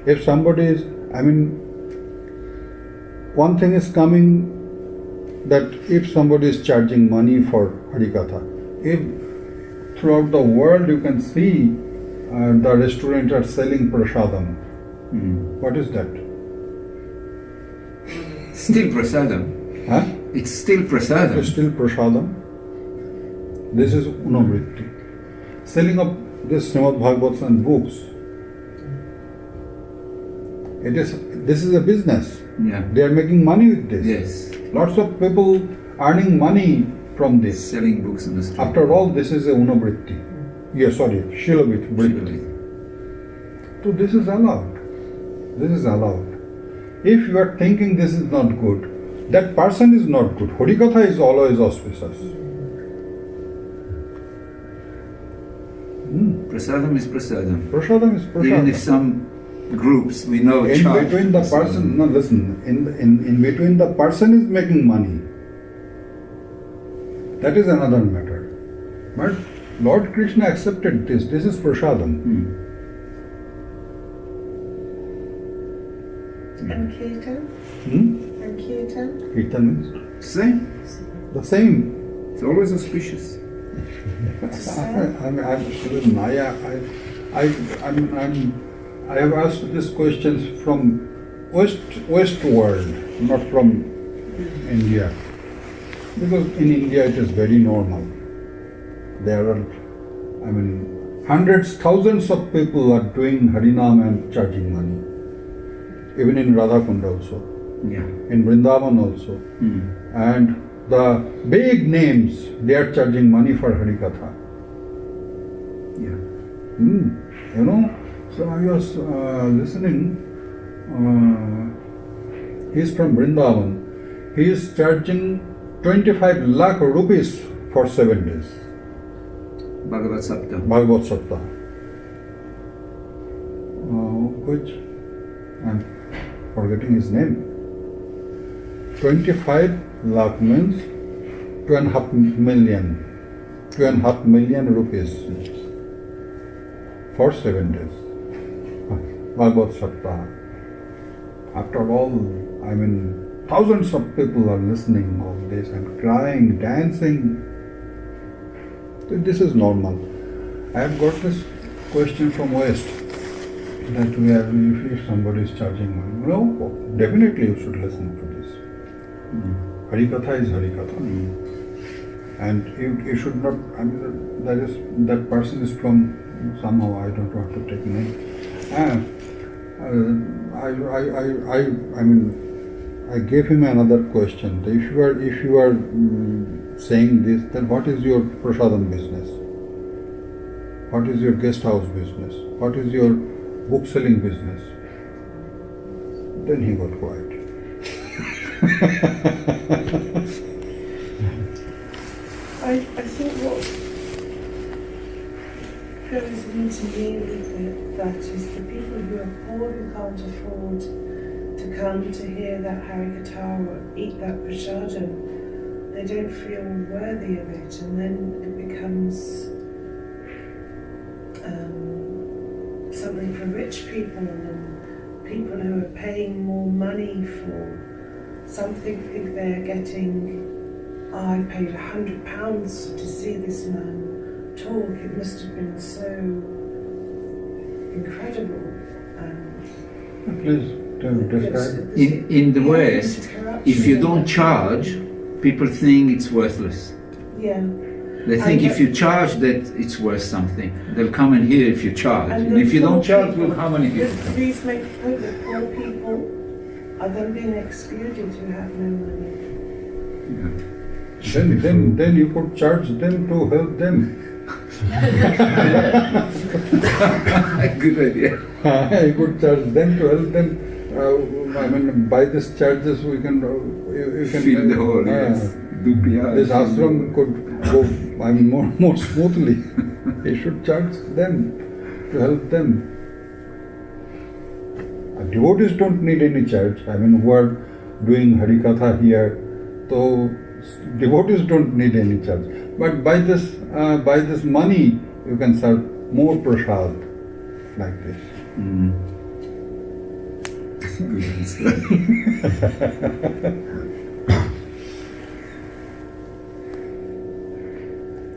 If somebody is, one thing is coming that if somebody is charging money for Harikatha, if throughout the world you can see the restaurants are selling prasadam. What is that? Still prasadam. Huh? It's still prasadam. It's still prasadam. This is Unobritti. Selling of this Srimad Bhagavatam and books. This is a business. Yeah. They are making money with this. Yes. Lots of people earning money from this. Selling books on the street. After all, this is a Unobritti. Shilobritti. So this is allowed. This is allowed. If you are thinking this is not good, that person is not good. Harikatha is always auspicious. Prasadam is prasadam. Prasadam is prasadam. Even if some groups we know in between the person, in between the person is making money. That is another matter. But Lord Krishna accepted this. This is prasadam. And Kirtan? And Kirtan? Kirtan means? Same. The same. It's always auspicious. I have asked these questions from West world, not from India. Because in India it is very normal. There are, hundreds, thousands of people are doing Harinam and charging money. Even in Radhakund also. Yeah. In Vrindavan also. And the big names, they are charging money for Harikatha. Yeah. So I was listening, he is from Vrindavan. He is charging 25 lakh rupees for 7 days. Bhagavat Saptah. Which, I'm forgetting his name. 25 lakh means 2.5 million. 2.5 million rupees for 7 days. Bhagavat Saptah. After all, thousands of people are listening all this and crying, dancing. This is normal. I have got this question from West that if somebody is charging money, no, definitely you should listen to this. Harikatha is Harikatha. And you should not, that person is from somehow, I don't want to take name. I gave him another question. If you are saying this, then what is your prasadam business? What is your guest house business? What is your book selling business? then he got quiet. I think what goes into me with that is the people who are poor, who can't afford to come to hear that Harikatha or eat that prasadam, they don't feel worthy of it, and then it becomes something for rich people, and people who are paying more money for something think they're getting, I paid £100 to see this man talk, it must have been so incredible. Please describe. In the West, if you don't charge, people think it's worthless. Yeah. They think if you charge that it's worth something. They'll come and hear if you charge. And if you don't charge, well, how many people come? These make the point that poor people are then being excluded who have no money. Yeah. Then you could charge them to help them. Good idea. You could charge them to help them. By these charges we can fill the hole. Yes. This ashram could go more smoothly. He should charge them to help them. Devotees don't need any charge. Who are doing Harikatha here, so devotees don't need any charge. But by this money, you can serve more prasad like this. Good answer.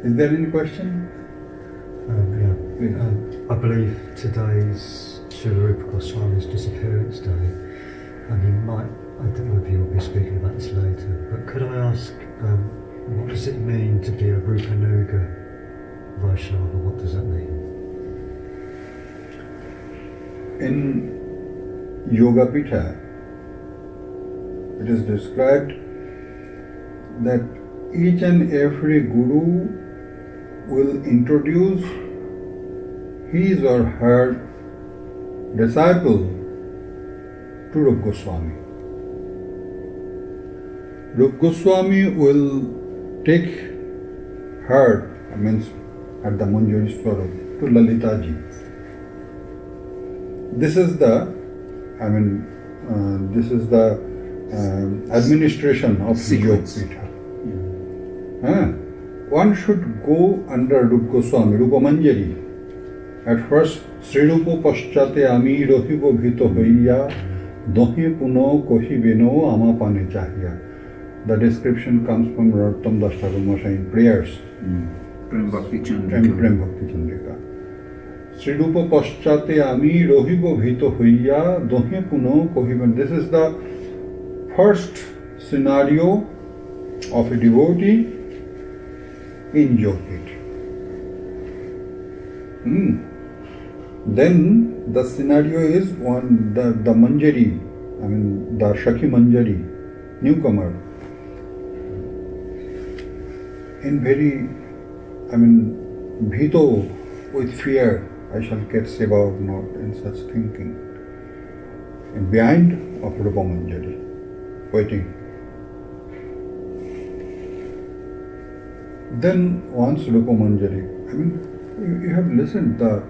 Is there any question? I believe today's Srila Rupa Goswami's disappearance day, and you might, I don't know if you'll be speaking about this later, but could I ask, what does it mean to be a Rupanuga Vaishnava? What does that mean? In Yoga Pitha, it is described that each and every guru will introduce his or her disciple to Rupa Goswami. Rupa Goswami will take her, at the Manjari Swarup, to Lalitadd. This is the administration of the Yoga Pitha. One should go under Rupa Goswami, Rupa Manjari. At first, Sri Rupa Paschate Ami Rohibo Bhito Hoiya Dohi Puno Kohi Beno Ama Pane Chahiya. The description comes from Rottam Das Thakur Mosai in prayers. Prem Bhakti Chandrika. Sri Rupa Paschate Ami Rohibo Bhito Hoiya Dohi Puno Kohi Beno. This is the first scenario of a devotee in Yoga. Then the scenario is the Manjari, the Shaki Manjari, newcomer, in very, bhito, with fear, I shall get seva or not, in such thinking, and behind of Rupa Manjari, waiting. Then once Rupa Manjari, you have listened the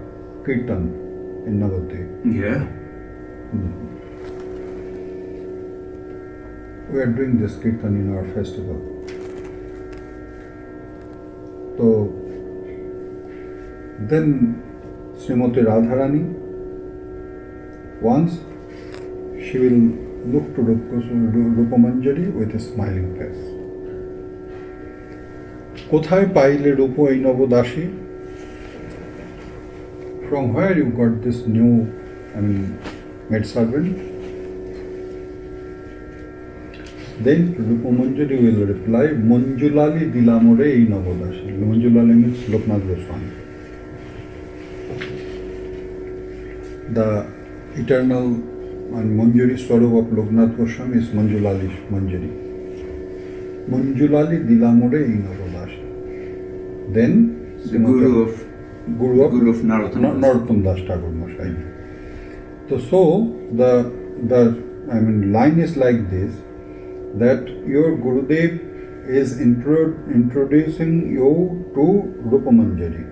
Kirtan in Navadvip. Yeah. We are doing this Kirtan in our festival. So then Srimati Radharani, once she will look to Rupa Manjari with a smiling face. Kothai paile Rupa ei Navadashi? From where you got this new, maid servant? Then Rupa Manjari will reply, Manjulali Dilamore ei Navadashi. Manjulali means Loknath Goswami. The eternal and Manjari Swarup of Loknath Goswami is Manjulali Manjari. Manjulali Dilamore ei Navadashi. Then the Guru of Narottam Das Thakur Mosai. So the line is like this, that your Gurudev is introducing you to Rupa Manjari.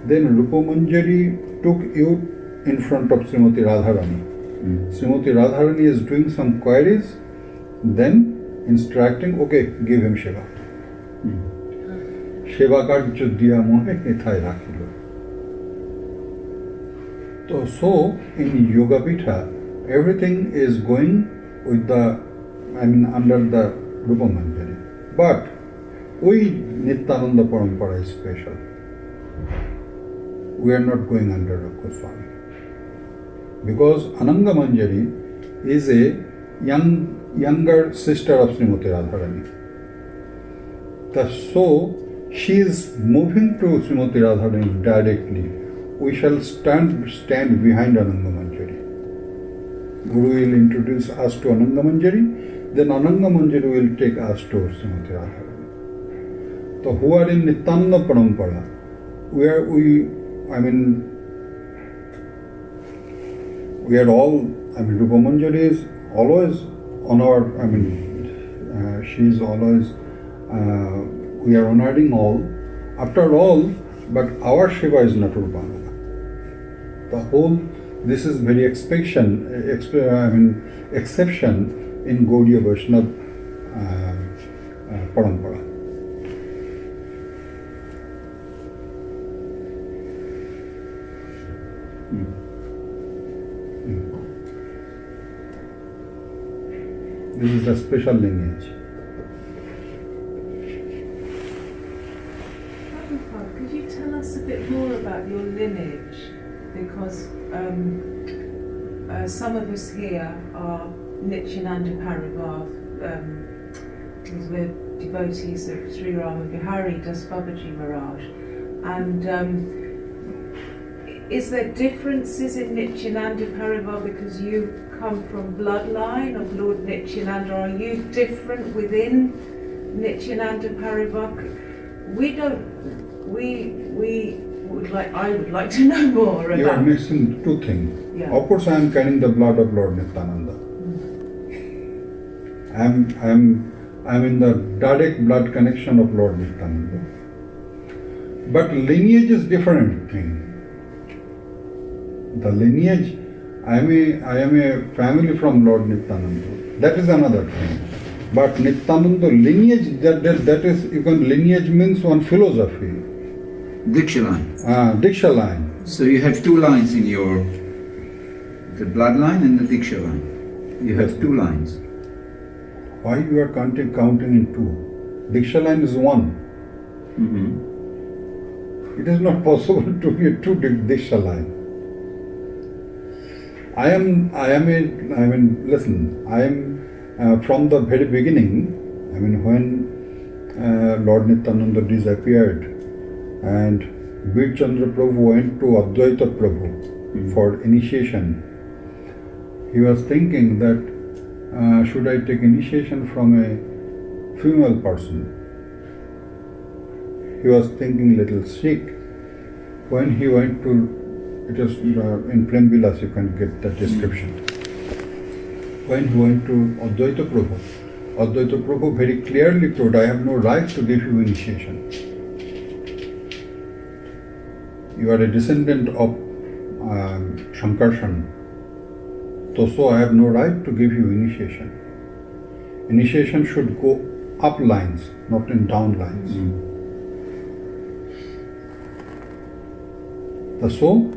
Then Rupa Manjari took you in front of Srimati Radharani. Srimati Radharani is doing some queries, then instructing, okay, give him Shiva. Shiva karya diya mohe ethai rakhilo. So in Yoga Pitha, everything is going with the, under the Rupa Manjari. But we Nityananda Parampara is special. We are not going under a Goswami. Because Ananga Manjari is a younger sister of Srimati Radharani. So she is moving to Srimati Radharani directly. We shall stand behind Ananga Manjari. Guru will introduce us to Ananga Manjari, then Ananga Manjari will take us to Srimati Radharani. So who are in Nityananda Parampara, we are all, Rupa Manjari is always on our, she is always, we are honoring all. After all, but our Shiva is not Rupananda. The whole, this is very exception in Gaudiya Vaishnava Parampara. This is a special lineage. Prabhupada, could you tell us a bit more about your lineage? Because some of us here are Nityananda Parivar, because we're devotees of Sri Rama Bihari Das Babaji Maharaj. And is there differences in Nityananda Parivar because you come from bloodline of Lord Nityananda? Are you different within Nityananda Parivar? I would like to know more about. You are mixing two things. Yeah. Of course, I am carrying the blood of Lord Nityananda. I am in the direct blood connection of Lord Nityananda. But lineage is different thing. The lineage, I am a family from Lord Nityananda. That is another thing. But Nityananda lineage, that is, lineage means one philosophy. Diksha line. Diksha line. So you have two lines in the bloodline and the Diksha line. You have two lines. Why you are counting in two? Diksha line is one. It is not possible to be two Diksha line. I am from the very beginning, when Lord Nityananda disappeared and Bir Chandra Prabhu went to Advaita Prabhu for initiation, he was thinking that should I take initiation from a female person? He was thinking little sick. When he went to, it is in Divine Lilas, you can get the description. When he went to Advaita Prabhu very clearly told, I have no right to give you initiation. You are a descendant of Shankarshan. So I have no right to give you initiation. Initiation should go up lines, not in down lines. So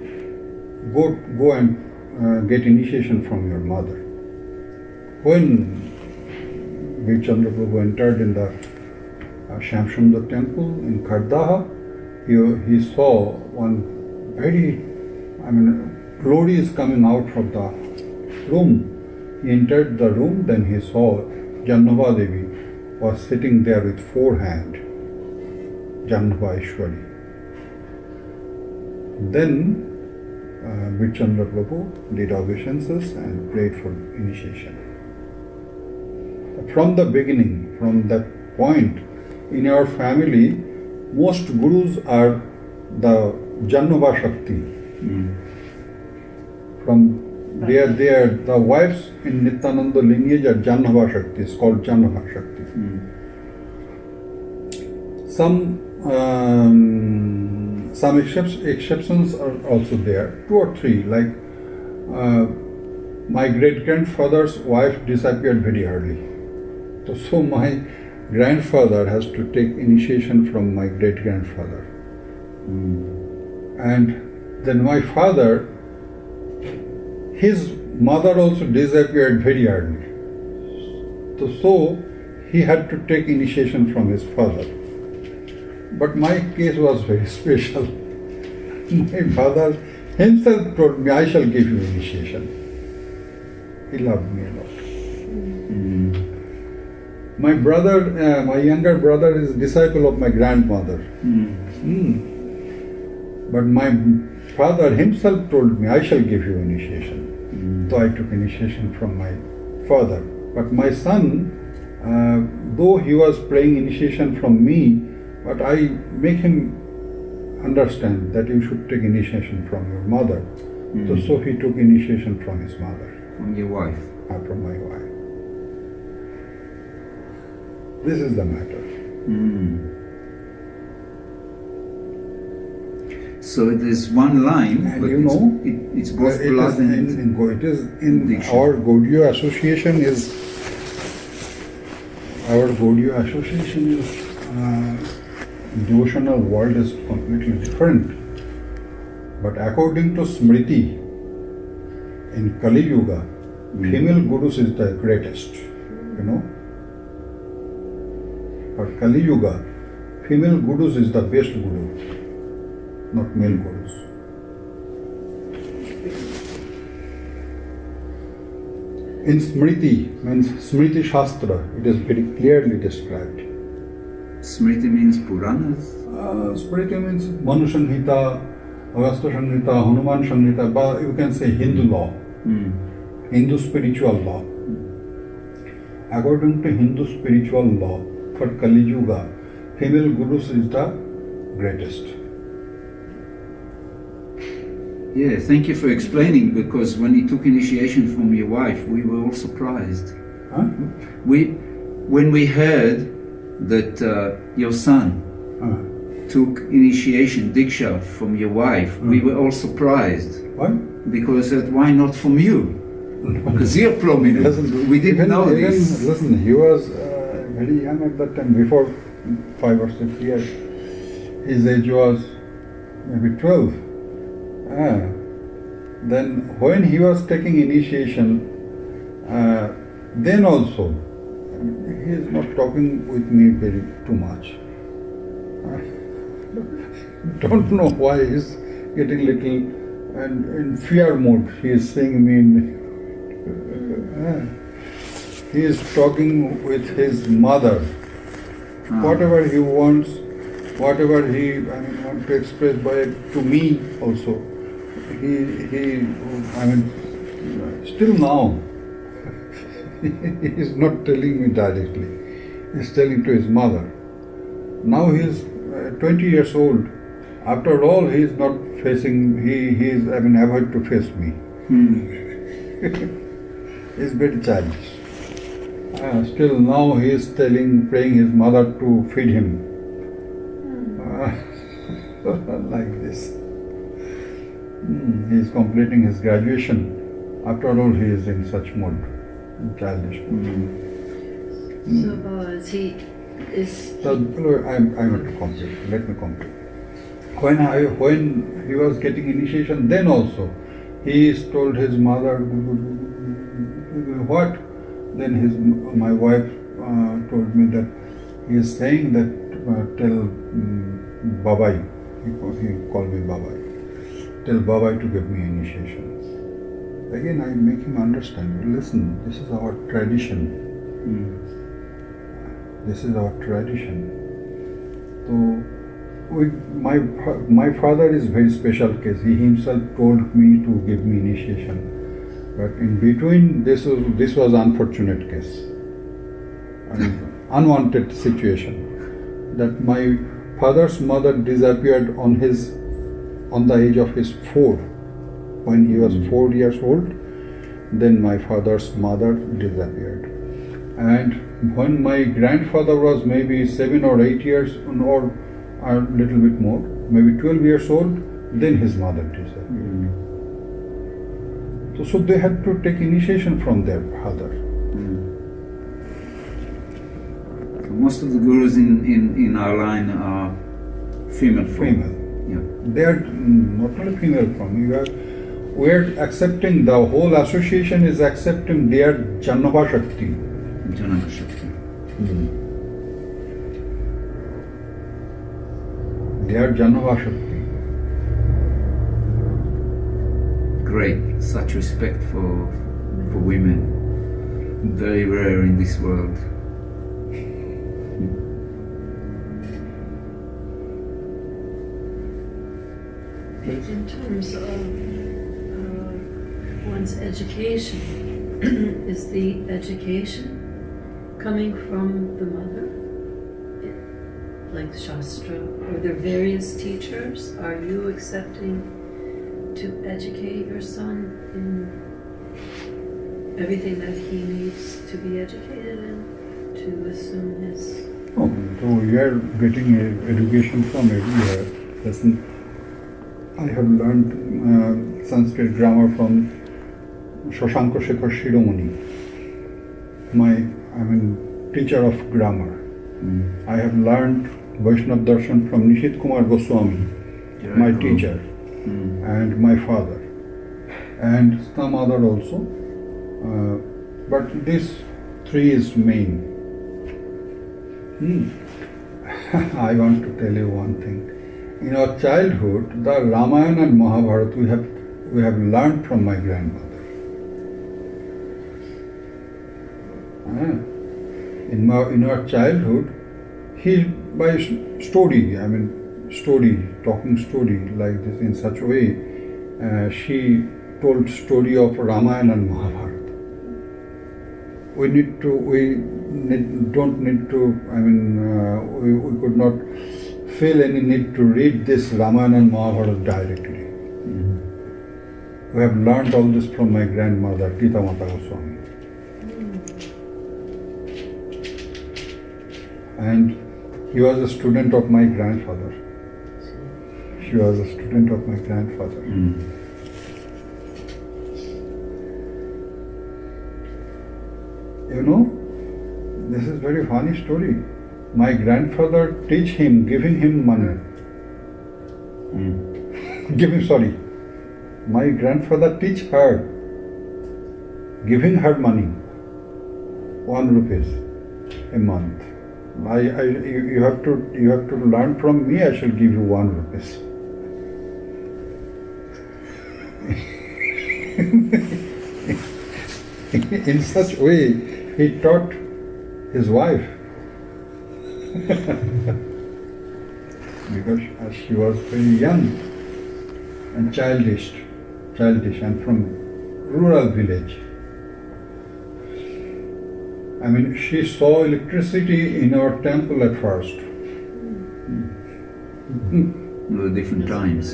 go and get initiation from your mother. When Bir Chandra Prabhu entered in the Shamsundar temple in Khardaha, he saw one very, glory is coming out from the room. He entered the room, then he saw Jannava Devi was sitting there with four hands, Jannava Ishwari. Then Bir Chandra Prabhu did obeisances and prayed for initiation. From the beginning, from that point, in our family, most gurus are the Jannava Shakti. From They are the wives in Nityananda lineage are Janhava Shakti. It's called Janhava Shakti. Some exceptions are also there, 2 or 3. Like my great grandfather's wife disappeared very early, so my grandfather has to take initiation from my great grandfather, and then my father, his mother also disappeared very early, so he had to take initiation from his father. But my case was very special. My father himself told me, I shall give you initiation. He loved me a lot. My brother, my younger brother is a disciple of my grandmother. But my father himself told me, I shall give you initiation. So I took initiation from my father. But my son, though he was praying initiation from me, but I make him understand that you should take initiation from your mother. So he took initiation from his mother. From your wife? From my wife. This is the matter. So there's one line, and but you know, it's both blood and it is in our Gaudiya association is devotional world is completely different. But according to Smriti, in Kali Yuga, female gurus is the greatest. You know? For Kali Yuga, female gurus is the best guru, not male gurus. In Smriti, means Smriti Shastra, it is very clearly described. Smriti means Puranas? Smriti means Manu Sanghita, Agastya Sanghita, Hanuman Sanghita, but you can say Hindu law, Hindu spiritual law. According to Hindu spiritual law, for Kali Yuga, female gurus is the greatest. Yeah, thank you for explaining, because when he took initiation from your wife, we were all surprised. Huh? When we heard that your son took initiation, Diksha, from your wife, we were all surprised. Why? Because why not from you? Because you're prominent. We didn't know this. Listen, he was very young at that time, before 5 or 6 years. His age was maybe 12. Then when he was taking initiation, then also, he is not talking with me too much. Don't know why he is getting little and in fear mode. He is seeing me. He is talking with his mother. Whatever he wants, whatever he wants to express to me also. Still now, he is not telling me directly. He is telling to his mother. Now he is 20 years old. After all, he is not facing. He is avoid to face me. He is very childish. Still now he is praying his mother to feed him. Like this. He is completing his graduation. After all, he is in such mode, childish mode. So I want to complete. Let me complete. When he was getting initiation, then also he told his mother, what? Then my wife told me that he is saying that tell Babai, he called me Babai, tell Babai to give me initiation. Again, I make him understand, listen, this is our tradition. This is our tradition. So, my father is very special case. He himself told me to give me initiation. But in between, this was unfortunate case, unwanted situation. That my father's mother disappeared on the age of his 4. When he was 4 years old, then my father's mother disappeared. And when my grandfather was maybe 7 or 8 years, or a little bit more, maybe 12 years old, then his mother disappeared. So they had to take initiation from their father. So most of the gurus in our line are female. Female. Yeah. They are not only female from you. We are accepting, the whole association is accepting their Jannava Shakti. Jannava Shakti. They are Jannava Shakti. Great, such respect for women. Very rare in this world. In terms of one's education, is the education coming from the mother, like Shastra? Are there various teachers? Are you accepting to educate your son in everything that he needs to be educated in, to assume his... Oh, so we are getting education from everywhere. I have learned Sanskrit grammar from Shashanka Shekhar Shiromani, my teacher of grammar. I have learned Vaishnav Darshan from Nishit Kumar Goswami, my teacher, and my father, and some other also. But these three is main. I want to tell you one thing. In our childhood, the Ramayana and Mahabharata we have learned from my grandmother. In our childhood, he by story, talking story like this in such a way, she told story of Ramayana and Mahabharata. We could not feel any need to read this Ramayana and Mahabharata directly. We have learned all this from my grandmother, Tita Mata Goswami. And he was a student of my grandfather. She was a student of my grandfather. You know, this is very funny story. My grandfather giving him money. My grandfather teach her, giving her money, 1 rupees a month. You have to learn from me. I shall give you 1 rupees. In such way, he taught his wife. Because she was very young and childish and from rural village. She saw electricity in our temple at first. Different times.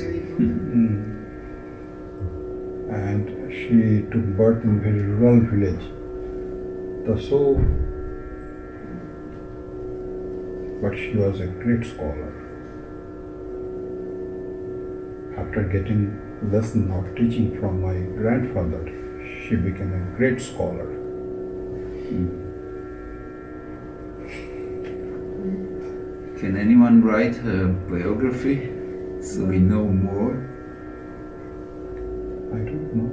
And she took birth in a very rural village. But she was a great scholar. After getting lesson or teaching from my grandfather, she became a great scholar. Can anyone write her biography so we know more? I don't know.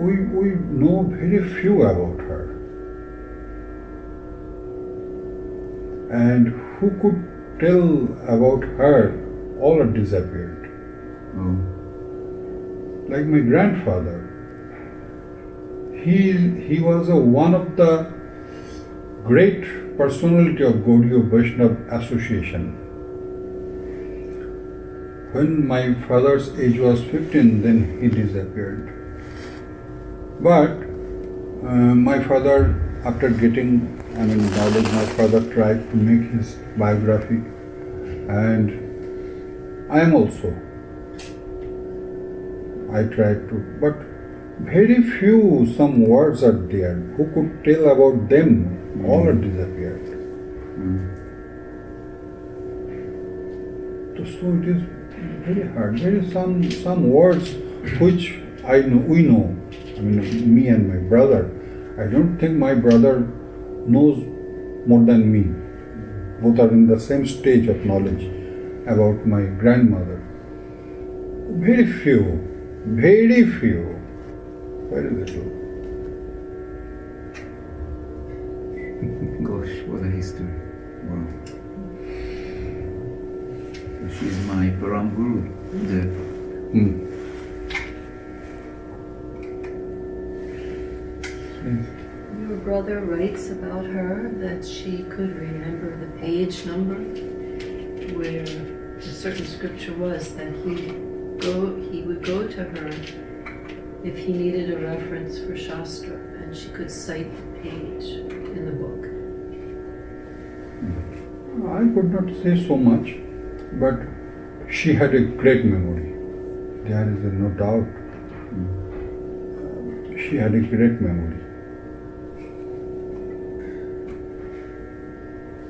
We know very few about her. And who could tell about her? All are disappeared. Like my grandfather. He was one of the great personality of Gaudiya Vaishnava Association. When my father's age was 15, then he disappeared. But my father, after getting knowledge, my father tried to make his biography, and I am also. I tried to, but Very few, some words are there. Who could tell about them? All are disappeared. So it is very hard. There is some words which we know. I mean, me and my brother. I don't think my brother knows more than me. Both are in the same stage of knowledge about my grandmother. Very few, very little. Gosh, what a history. Wow. She's my Param Guru. Your brother writes about her that she could remember the page number where a certain scripture was, that he would go to her if he needed a reference for Shastra, and she could cite the page in the book. I could not say so much, but she had a great memory. There is no doubt. She had a great memory.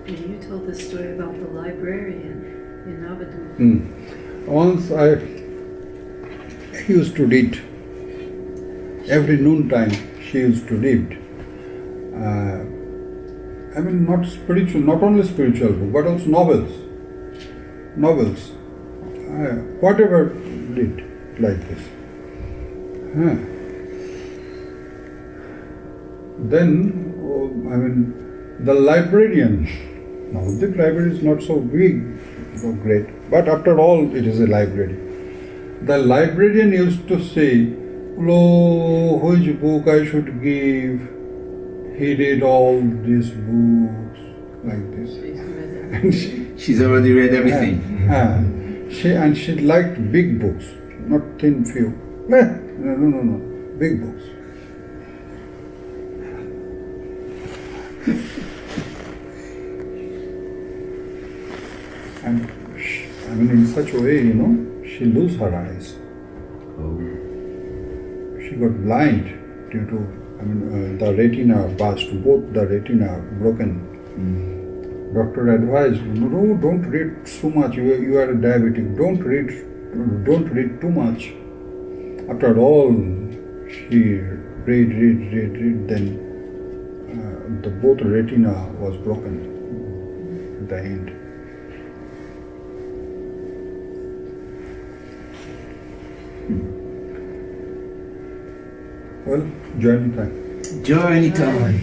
And you told the story about the librarian in Navadvip. Once I used to read. Every noontime she used to read. I mean, not spiritual, not only spiritual book, but also novels. Whatever read like this. Then, I mean, the librarian. Now, the library is not so big, so great, but after all, it is a library. The librarian used to say, "Oh, which book I should give?" He read all these books like this. And she's already read everything. She liked big books, not thin few. No, big books. And I mean, in such a way, she lose her eyes. She got blind due to, the retina burst, both the retina broken. Doctor advised, no, don't read so much. You are a diabetic. Don't read too much. After all, she read. Then the both retina was broken at the end. Well, journey time. Journey time.